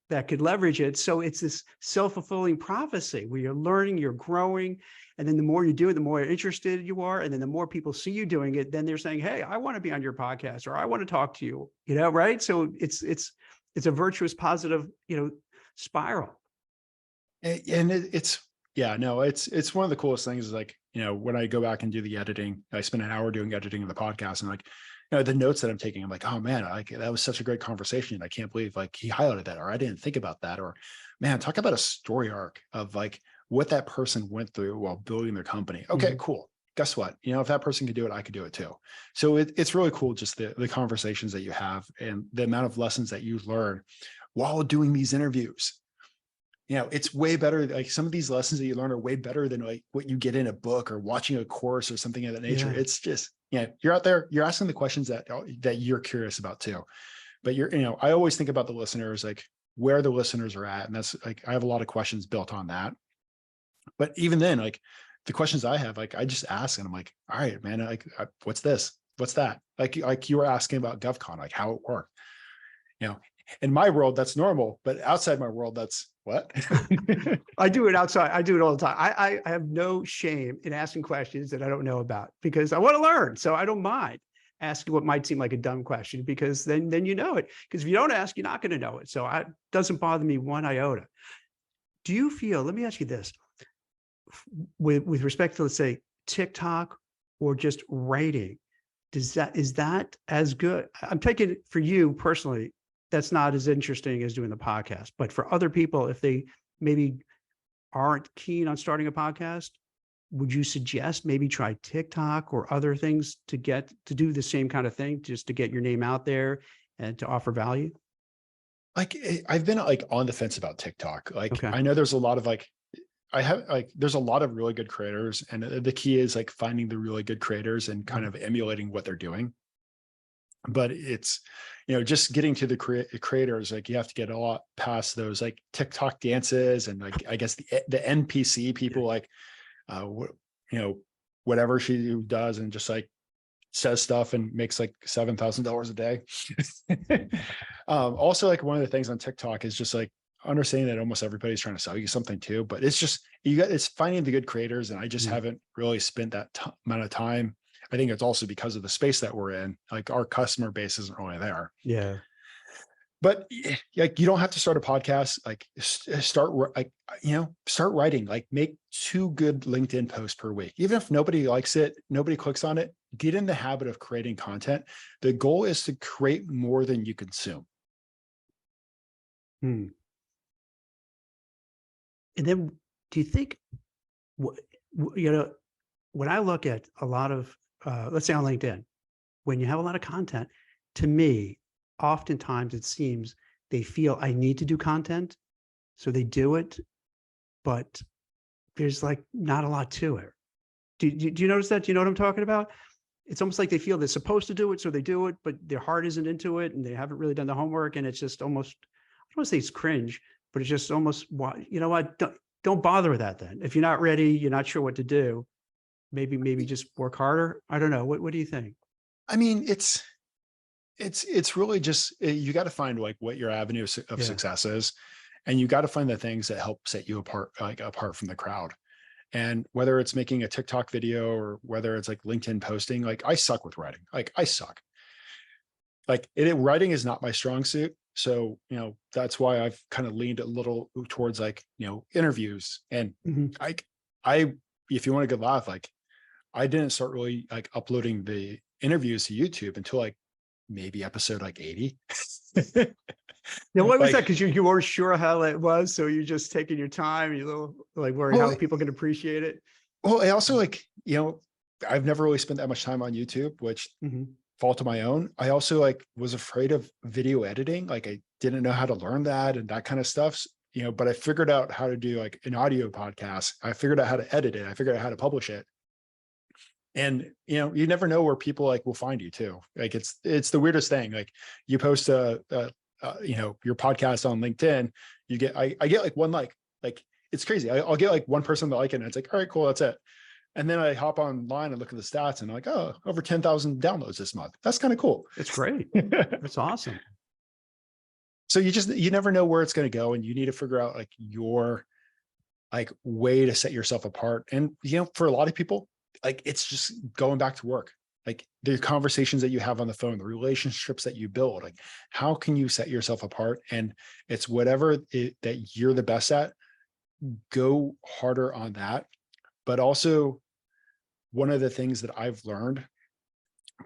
that could leverage it. So it's this self-fulfilling prophecy where you're learning, you're growing. And then the more you do it, the more interested you are. And then the more people see you doing it, then they're saying, hey, I want to be on your podcast, or I want to talk to you, right? So it's a virtuous, positive, spiral. And it's, yeah, no, it's one of the coolest things is like, when I go back and do the editing, I spend an hour doing editing of the podcast, and like, the notes that I'm taking, I'm like, oh man, that was such a great conversation. I can't believe like he highlighted that, or I didn't think about that, or man, talk about a story arc of like what that person went through while building their company. Okay, cool. Guess what? If that person could do it, I could do it too. So it's really cool, just the conversations that you have and the amount of lessons that you learn while doing these interviews. It's way better. Like some of these lessons that you learn are way better than like what you get in a book or watching a course or something of that nature. Yeah. It's just, you're out there, you're asking the questions that you're curious about too. But I always think about the listeners, like where the listeners are at. And that's like, I have a lot of questions built on that. But even then, like the questions I have, like I just ask and I'm like, all right, man, like what's this? What's that? Like you were asking about GovCon, like how it worked. In my world, that's normal, but outside my world, that's what? I do it outside. I do it all the time. I have no shame in asking questions that I don't know about because I want to learn. So I don't mind asking what might seem like a dumb question because then you know it. Because if you don't ask, you're not going to know it. So it doesn't bother me one iota. Do you feel, let me ask you this, with respect to, let's say, TikTok or just writing, is that as good? I'm taking it for you personally. That's not as interesting as doing the podcast, but for other people, if they maybe aren't keen on starting a podcast, would you suggest maybe try TikTok or other things to do the same kind of thing, just to get your name out there and to offer value? Like I've been like on the fence about TikTok. Like, okay. I know there's a lot of there's a lot of really good creators, and the key is like finding the really good creators and kind of emulating what they're doing. But it's, just getting to the creators, like you have to get a lot past those like TikTok dances and like, I guess the NPC people, like, whatever she does and just like says stuff and makes like $7,000 a day. Also, like one of the things on TikTok is just like understanding that almost everybody's trying to sell you something too, but it's just, it's finding the good creators. And I just haven't really spent that amount of time. I think it's also because of the space that we're in, like our customer base isn't really there. Yeah. But like, you don't have to start a podcast, like start writing, like make 2 good LinkedIn posts per week. Even if nobody likes it, nobody clicks on it, get in the habit of creating content. The goal is to create more than you consume. And then do you think, when I look at a lot of, let's say on LinkedIn, when you have a lot of content, to me, oftentimes it seems they feel I need to do content. So they do it, but there's like not a lot to it. Do you notice that? Do you know what I'm talking about? It's almost like they feel they're supposed to do it. So they do it, but their heart isn't into it and they haven't really done the homework. And it's just almost, I don't want to say it's cringe, but it's just almost, you know what? Don't bother with that then. If you're not ready, you're not sure what to do. Maybe just work harder. I don't know. What do you think? I mean, it's really just, you got to find like what your avenue of success is. And you got to find the things that help set you apart, like apart from the crowd. And whether it's making a TikTok video or whether it's like LinkedIn posting, like I suck with writing. Like I suck. Like writing is not my strong suit. So, that's why I've kind of leaned a little towards like, interviews. And if you want a good laugh, like I didn't start really like uploading the interviews to YouTube until like maybe episode like 80. Now, what was that? Because you weren't sure how it was, so you're just taking your time. You little like worried how people can appreciate it. Well, I also like I've never really spent that much time on YouTube, which fault of my own. I also like was afraid of video editing. Like I didn't know how to learn that and that kind of stuff. But I figured out how to do like an audio podcast. I figured out how to edit it. I figured out how to publish it. And, you never know where people like will find you too. Like it's the weirdest thing. Like you post your podcast on LinkedIn, I get like one like it's crazy. I'll get like one person to like it and it's like, all right, cool. That's it. And then I hop online and look at the stats and I'm like, oh, over 10,000 downloads this month. That's kind of cool. It's great. That's awesome. So you never know where it's going to go, and you need to figure out like your like way to set yourself apart. And, for a lot of people, like it's just going back to work, like the conversations that you have on the phone, the relationships that you build, like how can you set yourself apart? And it's whatever that you're the best at, go harder on that. But also, one of the things that I've learned,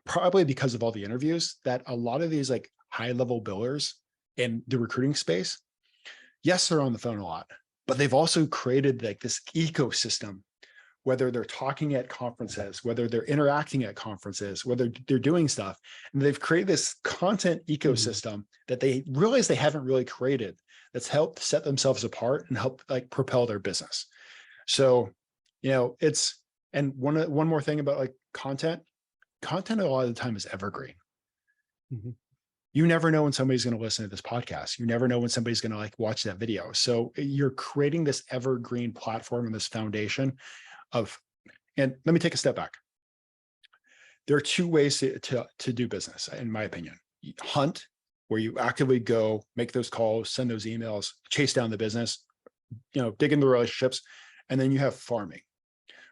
probably because of all the interviews, that a lot of these like high level billers in the recruiting space, yes, they're on the phone a lot, but they've also created like this ecosystem, whether they're talking at conferences, whether they're interacting at conferences, whether they're doing stuff. And they've created this content ecosystem that they realize they haven't really created, that's helped set themselves apart and help like propel their business. So, and one more thing about like content a lot of the time is evergreen. Mm-hmm. You never know when somebody's going to listen to this podcast. You never know when somebody's going to like watch that video. So you're creating this evergreen platform and this foundation of, and let me take a step back. There are two ways to do business, in my opinion. Hunt, where you actively go, make those calls, send those emails, chase down the business, dig into the relationships. And then you have farming,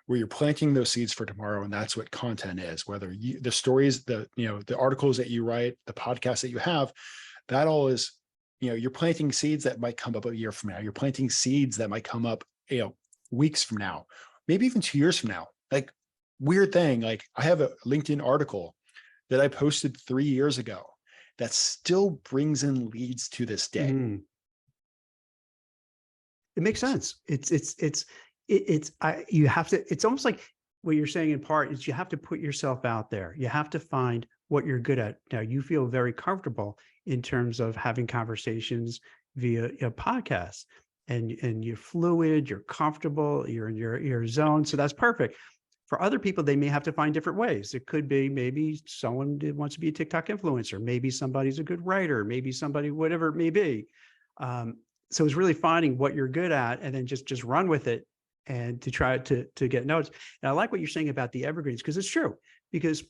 where you're planting those seeds for tomorrow. And that's what content is, whether the stories, the articles that you write, the podcasts that you have, that all is, you're planting seeds that might come up a year from now. You're planting seeds that might come up, weeks from now, maybe even 2 years from now. Like, weird thing. Like, I have a LinkedIn article that I posted 3 years ago that still brings in leads to this day. Mm. It makes sense. You have to, it's almost like what you're saying in part is you have to put yourself out there. You have to find what you're good at. Now, you feel very comfortable in terms of having conversations via a podcast, and you're fluid, you're comfortable, you're in your zone. So that's perfect. For other people, they may have to find different ways. It could be maybe someone wants to be a TikTok influencer. Maybe somebody's a good writer. Maybe somebody, whatever it may be. So it's really finding what you're good at and then just run with it, and to try to get notes. And I like what you're saying about the evergreens, because it's true. Because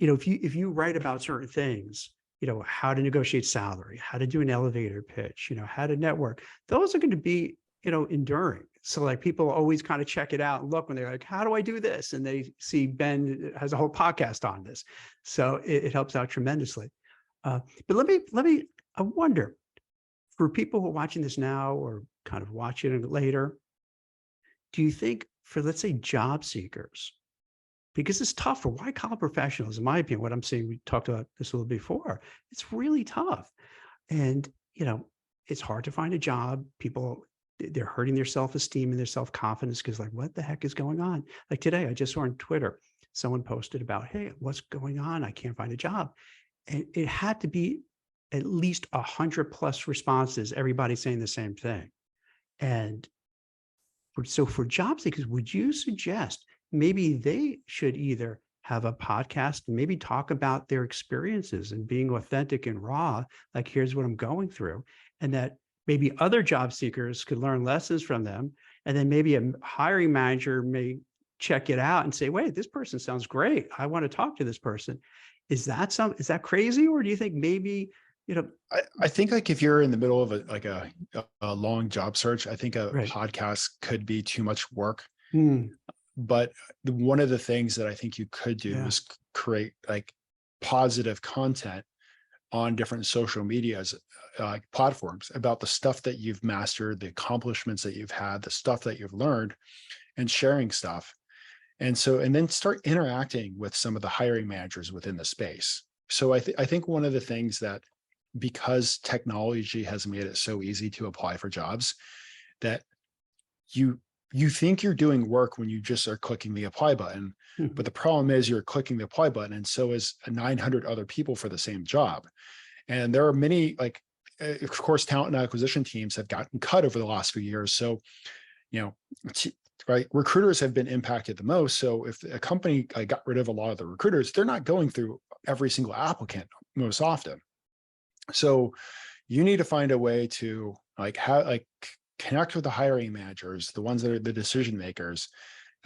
if you write about certain things, how to negotiate salary, how to do an elevator pitch, how to network, those are going to be enduring. So like people always kind of check it out and look when they're like, how do I do this? And they see Ben has a whole podcast on this. So it helps out tremendously. But let me, I wonder, for people who are watching this now or kind of watching it later, do you think for, let's say, job seekers, because it's tough for white collar professionals, in my opinion, what I'm seeing, we talked about this a little before, it's really tough. And, it's hard to find a job. People, they're hurting their self-esteem and their self-confidence because like, what the heck is going on? Like today, I just saw on Twitter, someone posted about, hey, what's going on? I can't find a job. And it had to be at least 100+ responses, everybody saying the same thing. And so for job seekers, would you suggest maybe they should either have a podcast and maybe talk about their experiences and being authentic and raw, like here's what I'm going through, and that maybe other job seekers could learn lessons from them, and then maybe a hiring manager may check it out and say, wait, this person sounds great, I want to talk to this person. Is that crazy? Or do you think maybe, I think like if you're in the middle of a long job search, I think a podcast could be too much work. But one of the things that I think you could do is create like positive content on different social medias, platforms, about the stuff that you've mastered, the accomplishments that you've had, the stuff that you've learned, and sharing stuff. And then start interacting with some of the hiring managers within the space. So I think one of the things that, because technology has made it so easy to apply for jobs, that you think you're doing work when you just are clicking the apply button. But the problem is you're clicking the apply button, and so is 900 other people for the same job. And there are many, like, of course, talent and acquisition teams have gotten cut over the last few years. So, recruiters have been impacted the most. So if a company got rid of a lot of the recruiters, they're not going through every single applicant most often. So you need to find a way to connect with the hiring managers, the ones that are the decision makers.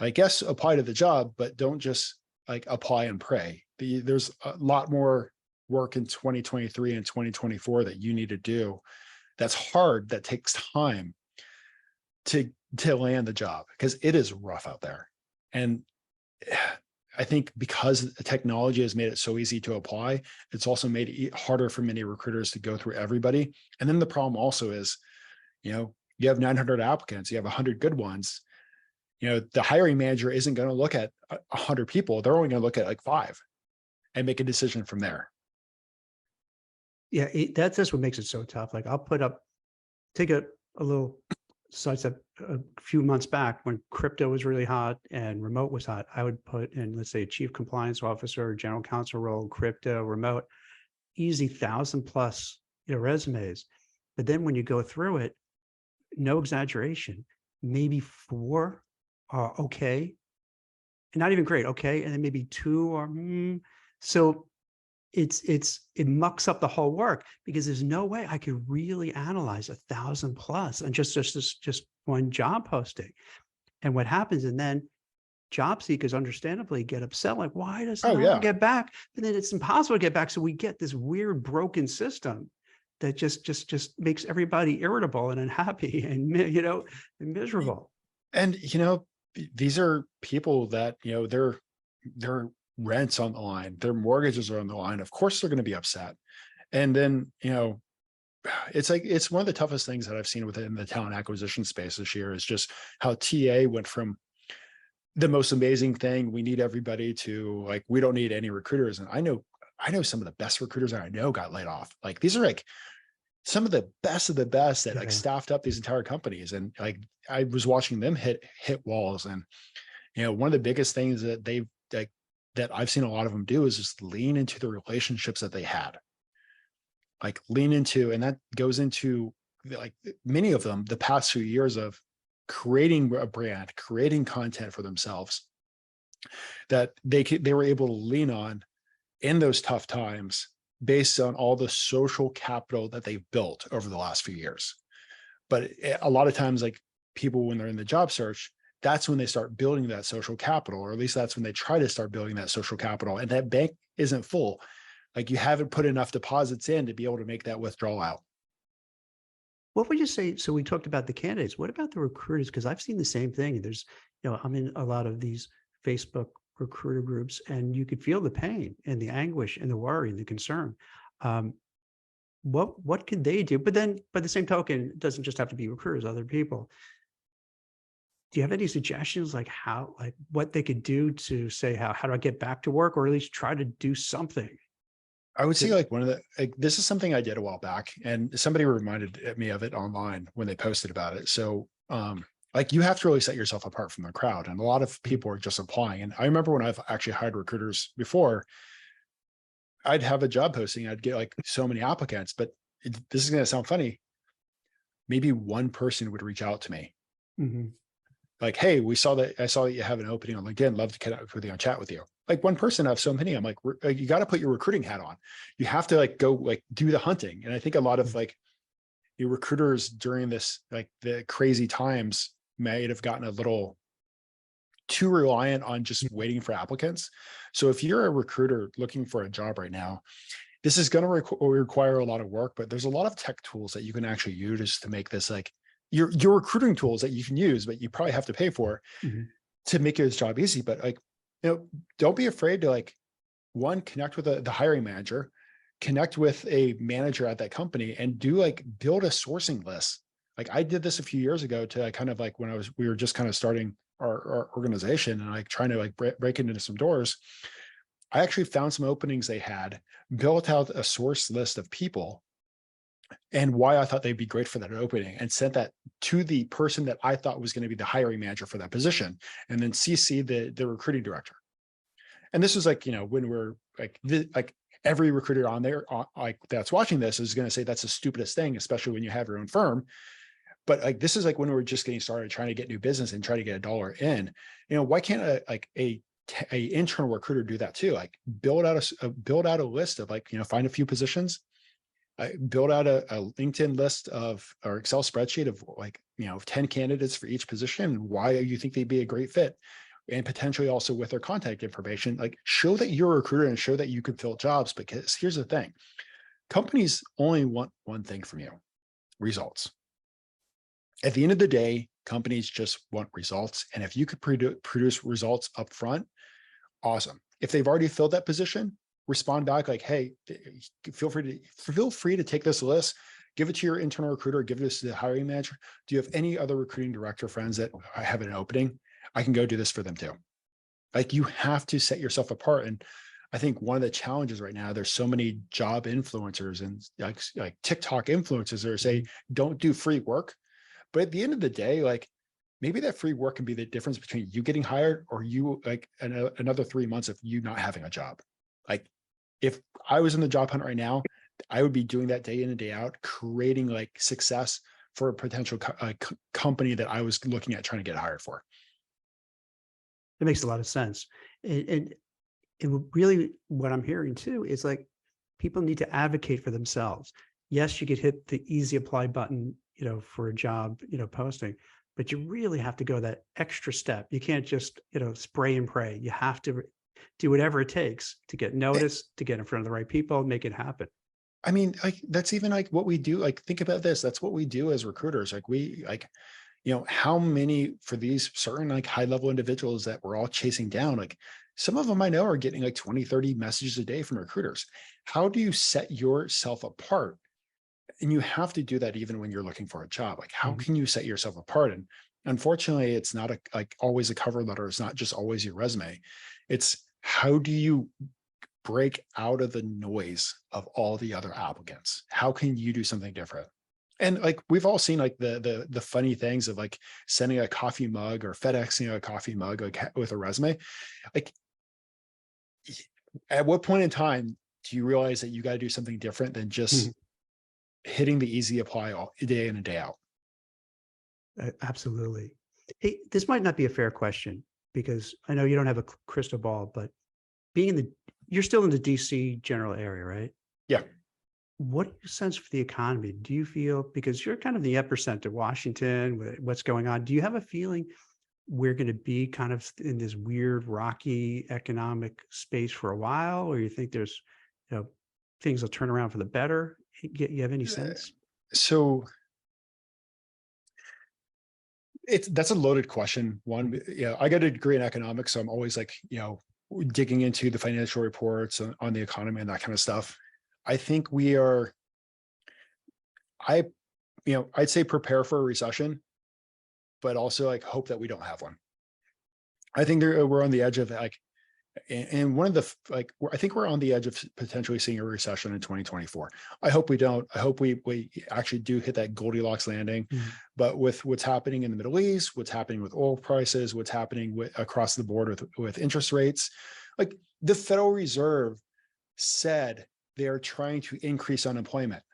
I guess apply to the job, but don't just like apply and pray. There's a lot more work in 2023 and 2024 that you need to do. That's hard. That takes time to land the job, because it is rough out there. And I think because technology has made it so easy to apply, it's also made it harder for many recruiters to go through everybody. And then the problem also is, you have 900 applicants, you have 100 good ones. The hiring manager isn't going to look at 100 people. They're only going to look at like 5 and make a decision from there. Yeah, that's what makes it so tough. Like I'll take a little sidestep. A few months back when crypto was really hot and remote was hot, I would put in, let's say, a chief compliance officer, general counsel role, crypto, remote, easy 1,000+ resumes. But then when you go through it, no exaggeration, maybe 4 are okay, and not even great, okay, and then maybe 2 are so it mucks up the whole work, because there's no way I could really analyze 1,000+ and just one job posting. And what happens, and then job seekers understandably get upset, like, why does no one get back? And then it's impossible to get back. So we get this weird broken system that just makes everybody irritable and unhappy and and miserable. And these are people that their rents on the line, their mortgages are on the line. Of course they're going to be upset. And then it's one of the toughest things that I've seen within the talent acquisition space this year is just how TA went from the most amazing thing, we need everybody, to like, we don't need any recruiters. And I know some of the best recruiters that I know got laid off. Like these are like some of the best that like staffed up these entire companies. And like, I was watching them hit walls. And, one of the biggest things that they've like, that I've seen a lot of them do is just lean into the relationships that they had. Like lean into, and that goes into like many of them, the past few years of creating a brand, creating content for themselves that they were able to lean on in those tough times based on all the social capital that they've built over the last few years. But a lot of times, like people, when they're in the job search, that's when they start building that social capital, or at least that's when they try to start building that social capital. And that bank isn't full. Like you haven't put enough deposits in to be able to make that withdrawal out. What would you say? So we talked about the candidates. What about the recruiters? Because I've seen the same thing. There's, I'm in a lot of these Facebook recruiter groups, and you could feel the pain and the anguish and the worry and the concern. What could they do? But then, by the same token, it doesn't just have to be recruiters, other people. Do you have any suggestions, like what they could do to say, how do I get back to work, or at least try to do something? I would say like this is something I did a while back, and somebody reminded me of it online when they posted about it. So like you have to really set yourself apart from the crowd, and a lot of people are just applying. And I remember when I've actually hired recruiters before, I'd have a job posting, I'd get like so many applicants, but this is going to sound funny. Maybe one person would reach out to me. Mm-hmm. Like, hey, I saw that you have an opening on LinkedIn. Love to connect with you and chat with you. Like one person out of so many. I'm like, you got to put your recruiting hat on. You have to like go like do the hunting. And I think a lot of like your recruiters during this, like the crazy times, may have gotten a little too reliant on just waiting for applicants. So if you're a recruiter looking for a job right now, this is going to require a lot of work, but there's a lot of tech tools that you can actually use to make this like your recruiting tools that you can use, but you probably have to pay for to make your job easy. But like, don't be afraid to like, one, connect with the hiring manager, connect with a manager at that company, and build a sourcing list. Like I did this a few years ago to kind of like when we were just kind of starting our organization and like trying to like break into some doors. I actually found some openings they had, built out a source list of people and why I thought they'd be great for that opening, and sent that to the person that I thought was going to be the hiring manager for that position, and then CC the recruiting director. And this is like, when we're like every recruiter on there, like that's watching this is going to say that's the stupidest thing, especially when you have your own firm. But like, this is like when we're just getting started trying to get new business and try to get $1 in, why can't a internal recruiter do that too? Like build out a list of like, find a few positions, build out a LinkedIn list or Excel spreadsheet of 10 candidates for each position and why you think they'd be a great fit. And potentially also with their contact information, like show that you're a recruiter and show that you can fill jobs. Because here's the thing, companies only want one thing from you: results. At the end of the day, companies just want results. And if you could produce results up front, awesome. If they've already filled that position, respond back like, hey, feel free to take this list, give it to your internal recruiter, give it to the hiring manager. Do you have any other recruiting director friends that have an opening? I can go do this for them too. Like, you have to set yourself apart. And I think one of the challenges right now, there's so many job influencers and like TikTok influencers that say, don't do free work. But at the end of the day, like, maybe that free work can be the difference between you getting hired or you like another 3 months of you not having a job. Like, if I was in the job hunt right now, I would be doing that day in and day out, creating like success for a potential company that I was looking at trying to get hired for. It makes a lot of sense. And really what I'm hearing too is like, people need to advocate for themselves. Yes, you could hit the easy apply button, for a job, posting, but you really have to go that extra step. You can't just, spray and pray. You have to do whatever it takes to get noticed, to get in front of the right people, make it happen. I mean, like, that's even like what we do. Like, think about this. That's what we do as recruiters. Like, how many for these certain like high level individuals that we're all chasing down, like some of them I know are getting like 20, 30 messages a day from recruiters. How do you set yourself apart? And you have to do that even when you're looking for a job. Like, how can you set yourself apart? And unfortunately, it's not always a cover letter. It's not just always your resume. It's how do you break out of the noise of all the other applicants? How can you do something different? And like, we've all seen like the funny things of like sending a coffee mug or FedExing a coffee mug like with a resume. Like, at what point in time do you realize that you got to do something different than just hitting the easy apply all day in and day out? Absolutely. Hey, this might not be a fair question because I know you don't have a crystal ball, but you're still in the DC general area, right? Yeah. What do you sense for the economy? Do you feel, because you're kind of the epicenter, Washington, with what's going on, do you have a feeling we're going to be kind of in this weird, rocky economic space for a while, or you think there's, things will turn around for the better? You have any sense? So that's a loaded question. One, I got a degree in economics, so I'm always like, digging into the financial reports on the economy and that kind of stuff. I think I'd say prepare for a recession, but also like hope that we don't have one. I think we're on the edge of like, and one of the, I think we're on the edge of potentially seeing a recession in 2024. I hope we don't. I hope we actually do hit that Goldilocks landing. But with what's happening in the Middle East, what's happening with oil prices, what's happening across the board with interest rates, like the Federal Reserve said they are trying to increase unemployment.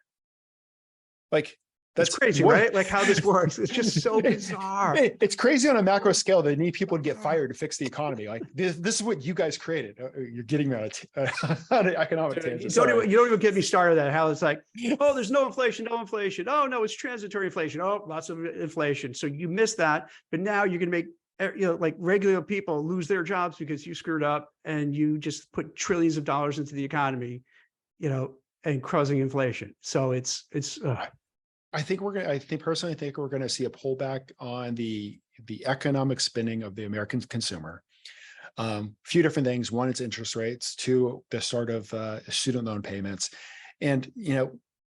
Like, that's crazy, right? Like how this works. It's just so bizarre. It's crazy on a macro scale. They need people to get fired to fix the economy. Like this is what you guys created. You're getting me on an economic tangent. You don't even get me started on that. How it's like, oh, there's no inflation. Oh, no, it's transitory inflation. Oh, lots of inflation. So you missed that. But now you're going to make, like regular people lose their jobs because you screwed up and you just put trillions of dollars into the economy, and causing inflation. So it's I personally think we're going to see a pullback on the economic spending of the American consumer. A few different things. One, it's interest rates. Two, the start of student loan payments. And,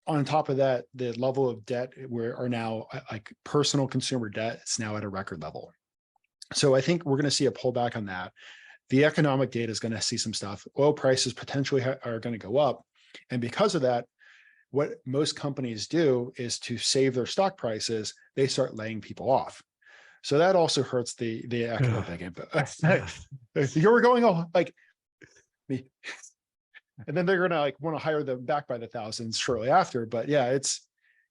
on top of that, the level of debt are now like personal consumer debt. It's now at a record level. So I think we're going to see a pullback on that. The economic data is going to see some stuff. Oil prices potentially are going to go up. And because of that, what most companies do is to save their stock prices, they start laying people off. So that also hurts the economic impact. You were going like me, and then they're gonna like want to hire them back by the thousands shortly after. But yeah,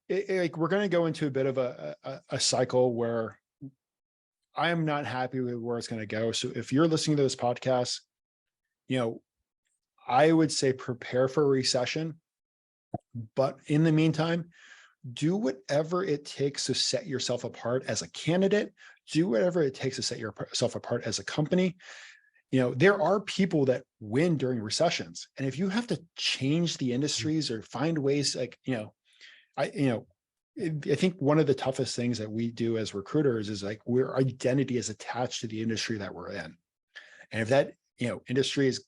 like we're gonna go into a bit of a cycle where I am not happy with where it's gonna go. So if you're listening to this podcast, I would say prepare for a recession. But in the meantime, do whatever it takes to set yourself apart as a candidate, do whatever it takes to set yourself apart as a company. There are people that win during recessions. And if you have to change the industries or find ways I think one of the toughest things that we do as recruiters is like our identity is attached to the industry that we're in. And if that, industry is,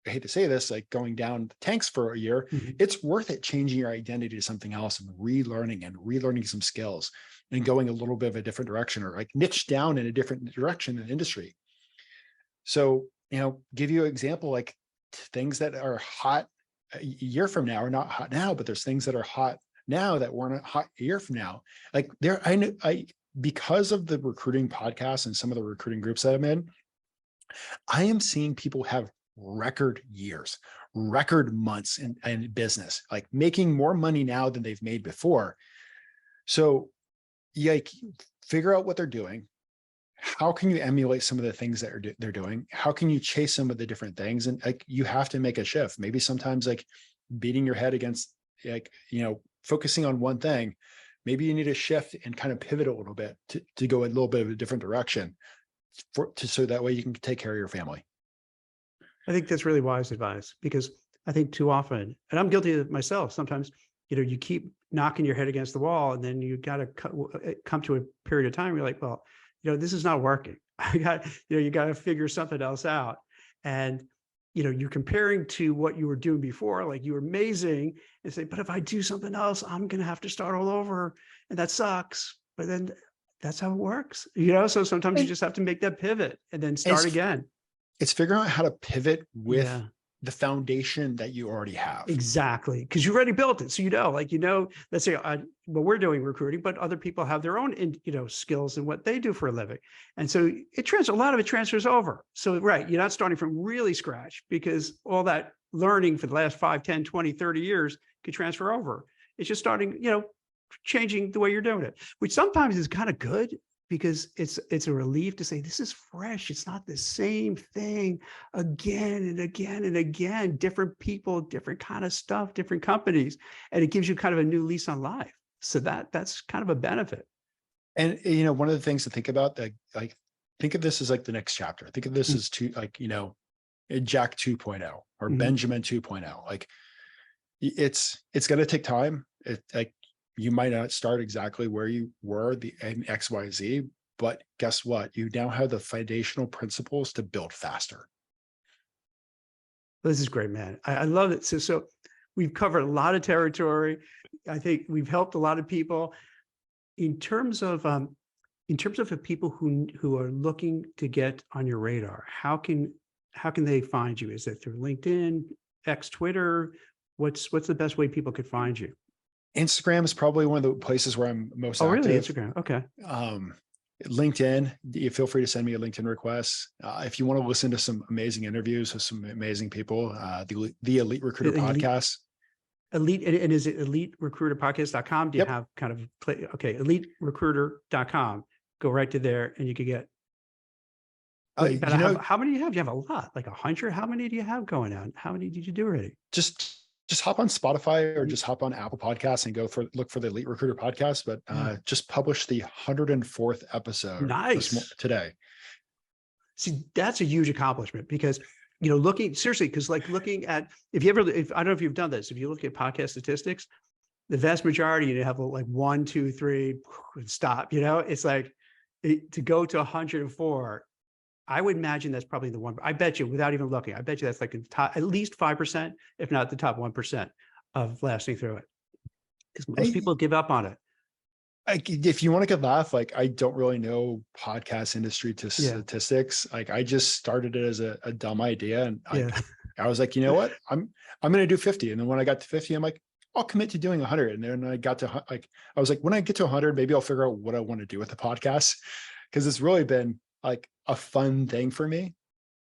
I hate to say this, like going down the tanks for a year, it's worth it changing your identity to something else and relearning some skills and going a little bit of a different direction, or like niche down in a different direction in the industry. So, give you an example, like things that are hot a year from now are not hot now, but there's things that are hot now that weren't hot a year from now. Like because of the recruiting podcasts and some of the recruiting groups that I'm in, I am seeing people have record years, record months in business, like making more money now than they've made before. So like figure out what they're doing. How can you emulate some of the things that they're doing? How can you chase some of the different things? And like, you have to make a shift. Maybe sometimes like beating your head against focusing on one thing, maybe you need to shift and kind of pivot a little bit to go a little bit of a different direction so that way you can take care of your family. I think that's really wise advice, because I think too often, and I'm guilty of it myself, sometimes, you keep knocking your head against the wall, and then you got to come to a period of time where you're like, well, this is not working. you got to figure something else out. And, you're comparing to what you were doing before, like you were amazing, and say, but if I do something else, I'm going to have to start all over. And that sucks. But then that's how it works, so sometimes you just have to make that pivot and then start again. It's figuring out how to pivot with the foundation that you already have. Exactly. Because you already built it. So, let's say well, we're doing recruiting, but other people have their own, skills and what they do for a living. And so a lot of it transfers over. So, right, you're not starting from really scratch, because all that learning for the last 5, 10, 20, 30 years could transfer over. It's just starting, changing the way you're doing it, which sometimes is kind of good, because it's a relief to say, this is fresh. It's not the same thing again and again and again, different people, different kind of stuff, different companies. And it gives you kind of a new lease on life. So that's kind of a benefit. And, one of the things to think about, like, think of this as like the next chapter. Think of this as Jack 2.0 or Benjamin 2.0. Like it's going to take time. You might not start exactly where you were in XYZ, but guess what? You now have the foundational principles to build faster. This is great, man. I love it. So we've covered a lot of territory. I think we've helped a lot of people. In terms of the people who are looking to get on your radar, how can they find you? Is it through LinkedIn, X, Twitter? What's the best way people could find you? Instagram is probably one of the places where I'm most active. Oh, really? Instagram. Okay. LinkedIn, you feel free to send me a LinkedIn request. If you want to listen to some amazing interviews with some amazing people, the Elite Recruiter podcast. And is it eliterecruiterpodcast.com? Do you have kind of eliterecruiter.com? Go right to there and you could get. How many do you have? You have a lot, like 100. How many do you have going on? How many did you do already? Just hop on Spotify or just hop on Apple Podcasts and look for the Elite Recruiter podcast. But just published the 104th episode today. See, that's a huge accomplishment, because looking at, I don't know if you've done this, if you look at podcast statistics, the vast majority, you have like 1, 2, 3, stop. It's like to go to 104. I would imagine that's probably the one. I bet you, without even looking, I bet you that's like at least 5%, if not the top 1% of lasting through it. Because most people give up on it. If you want to get laugh, like I don't really know podcast industry statistics. Like I just started it as a dumb idea, and I was like, you know what, I'm going to do 50, and then when I got to 50, I'm like, I'll commit to doing 100, and then I got to I was like, when I get to 100, maybe I'll figure out what I want to do with the podcast, because it's really been like a fun thing for me.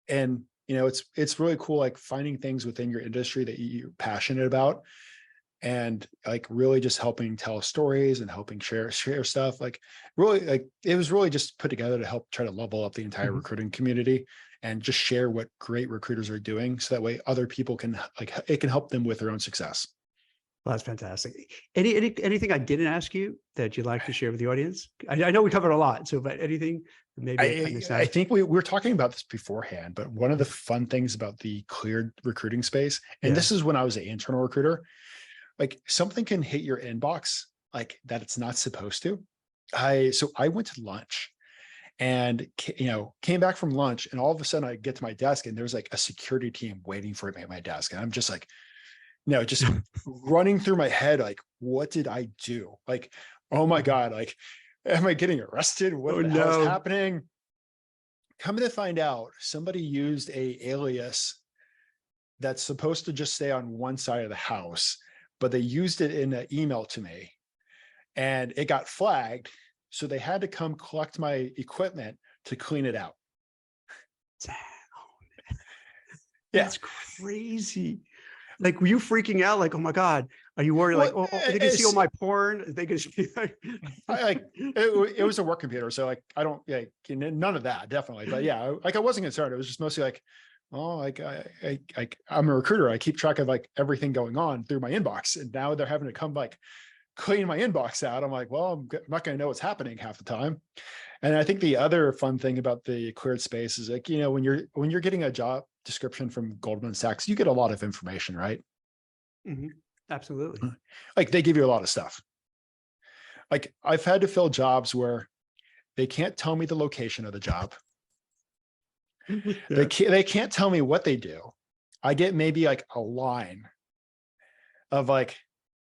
And, it's really cool, like finding things within your industry that you're passionate about, and like really just helping tell stories and helping share stuff. Like really, like it was really just put together to help try to level up the entire recruiting community and just share what great recruiters are doing. So that way other people can, like, it can help them with their own success. Well, that's fantastic. Anything I didn't ask you that you'd like to share with the audience? I know we covered a lot, so but anything maybe I missed I out? think we were talking about this beforehand, but one of the fun things about the cleared recruiting space, and Yeah. this is when I was an internal recruiter, like something can hit your inbox like that it's not supposed to. So I went to lunch and came back from lunch, and all of a sudden I get to my desk and there's like a security team waiting for me at my desk, and I'm just like, just running through my head, like, what did I do? Like, oh my God, like, am I getting arrested? What Oh the hell is no. happening? Coming to find out, somebody used a alias that's supposed to just stay on one side of the house, but they used it in an email to me and it got flagged. So they had to come collect my equipment to clean it out. Damn. Yeah. That's crazy. Like, were you freaking out? Like, oh my God, are you worried? Like, Well, oh, they can see all my porn. They can see like, it was a work computer. So like, I don't, none of that, definitely. But yeah, like I wasn't concerned. It was just mostly like, oh, like I'm a recruiter. I keep track of like everything going on through my inbox. And now they're having to come like clean my inbox out. I'm like, well, I'm not going to know what's happening half the time. And I think the other fun thing about the cleared space is like, when you're getting a job description from Goldman Sachs, you get a lot of information, right? mm-hmm. Absolutely. Like they give you a lot of stuff. Like I've had to fill jobs where they can't tell me the location of the job. Yeah. They can't tell me what they do. I get maybe like a line of like,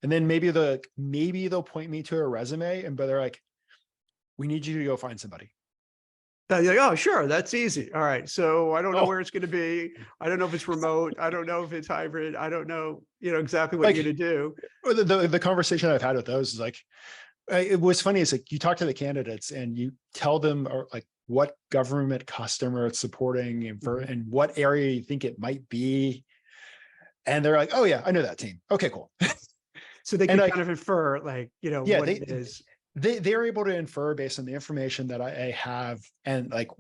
and then maybe they'll point me to a resume, but they're like, we need you to go find somebody. You're like, oh, sure, that's easy. All right. So I don't know where it's going to be. I don't know if it's remote. I don't know if it's hybrid. I don't know, exactly what you're going to do. Or the conversation I've had with those is like, it was funny. It's like you talk to the candidates and you tell them like what government customer it's supporting and what area you think it might be. And they're like, oh yeah, I know that team. Okay, cool. So they can kind of infer like, what it is. They're able to infer based on the information that I have. And like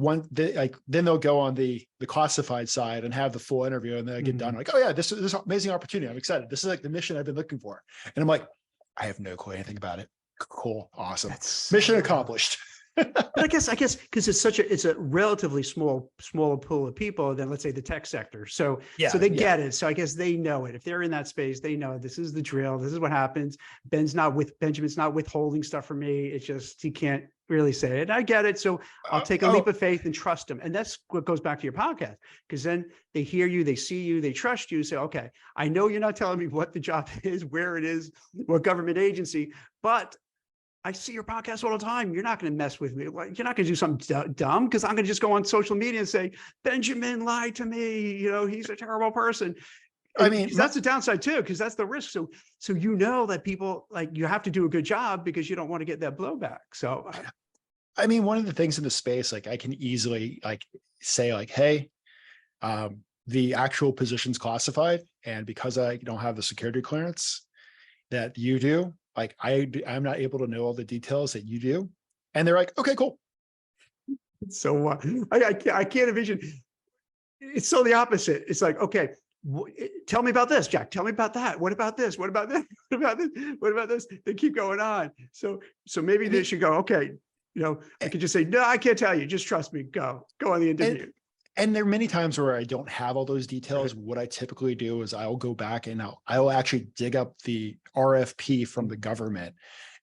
then they'll go on the classified side and have the full interview and they'll get done. Like, oh yeah, this is an amazing opportunity. I'm excited. This is like the mission I've been looking for. And I'm like, I have no clue anything about it. Cool. Awesome. Mission accomplished. But I guess because it's a relatively smaller pool of people than, let's say, the tech sector. So they get it. So I guess they know it. If they're in that space, they know this is the drill. This is what happens. Benjamin's not withholding stuff from me. It's just, he can't really say it. I get it. So I'll take a leap of faith and trust him. And that's what goes back to your podcast, because then they hear you, they see you, they trust you, say, okay, I know you're not telling me what the job is, where it is, what government agency, but I see your podcast all the time. You're not going to mess with me. You're not going to do something dumb, because I'm going to just go on social media and say, Benjamin lied to me. He's a terrible person. I mean, that's the downside too, because that's the risk. So that people, like, you have to do a good job because you don't want to get that blowback. So, I mean, one of the things in the space, like I can easily like say like, hey, the actual position's classified. And because I don't have the security clearance that you do, like I'm not able to know all the details that you do. And they're like, okay, cool. So I can't envision. It's so the opposite. It's like, okay, tell me about this, Jack. Tell me about that. What about this? What about this? What about this? What about this? They keep going on. So maybe they should go, okay, I could just say, no, I can't tell you. Just trust me. Go on the interview. And there are many times where I don't have all those details. What I typically do is I'll go back and I'll actually dig up the RFP from the government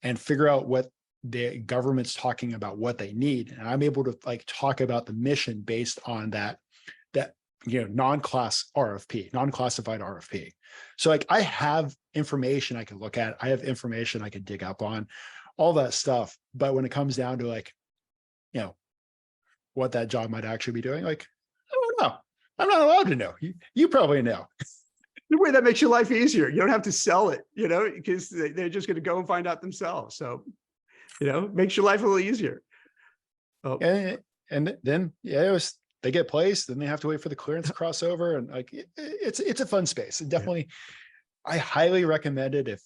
and figure out what the government's talking about, what they need. And I'm able to like talk about the mission based on that non-classified RFP. So like I have information I can look at. I have information I can dig up on, all that stuff. But when it comes down to like, what that job might actually be doing, like, I don't know. I'm not allowed to know. You probably know. The way that makes your life easier. You don't have to sell it, because they're just going to go and find out themselves. So, makes your life a little easier. Oh. And then, they get placed, then they have to wait for the clearance to cross over. And like, it's a fun space. And definitely, I highly recommend it if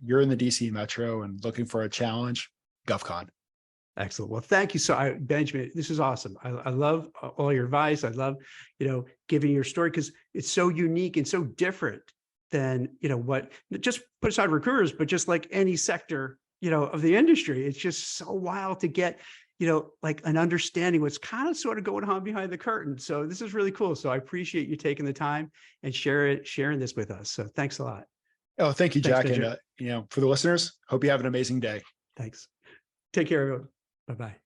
you're in the DC Metro and looking for a challenge, GovCon. Excellent. Well, thank you. Benjamin, this is awesome. I love all your advice. I love, giving your story, because it's so unique and so different than, what, just put aside recruiters, but just like any sector, of the industry. It's just so wild to get, like an understanding what's kind of sort of going on behind the curtain. So this is really cool. So I appreciate you taking the time and sharing this with us. So thanks a lot. Oh, thank you, Thanks, Jack. Pedro. And, for the listeners, hope you have an amazing day. Thanks. Take care, everyone. Bye-bye.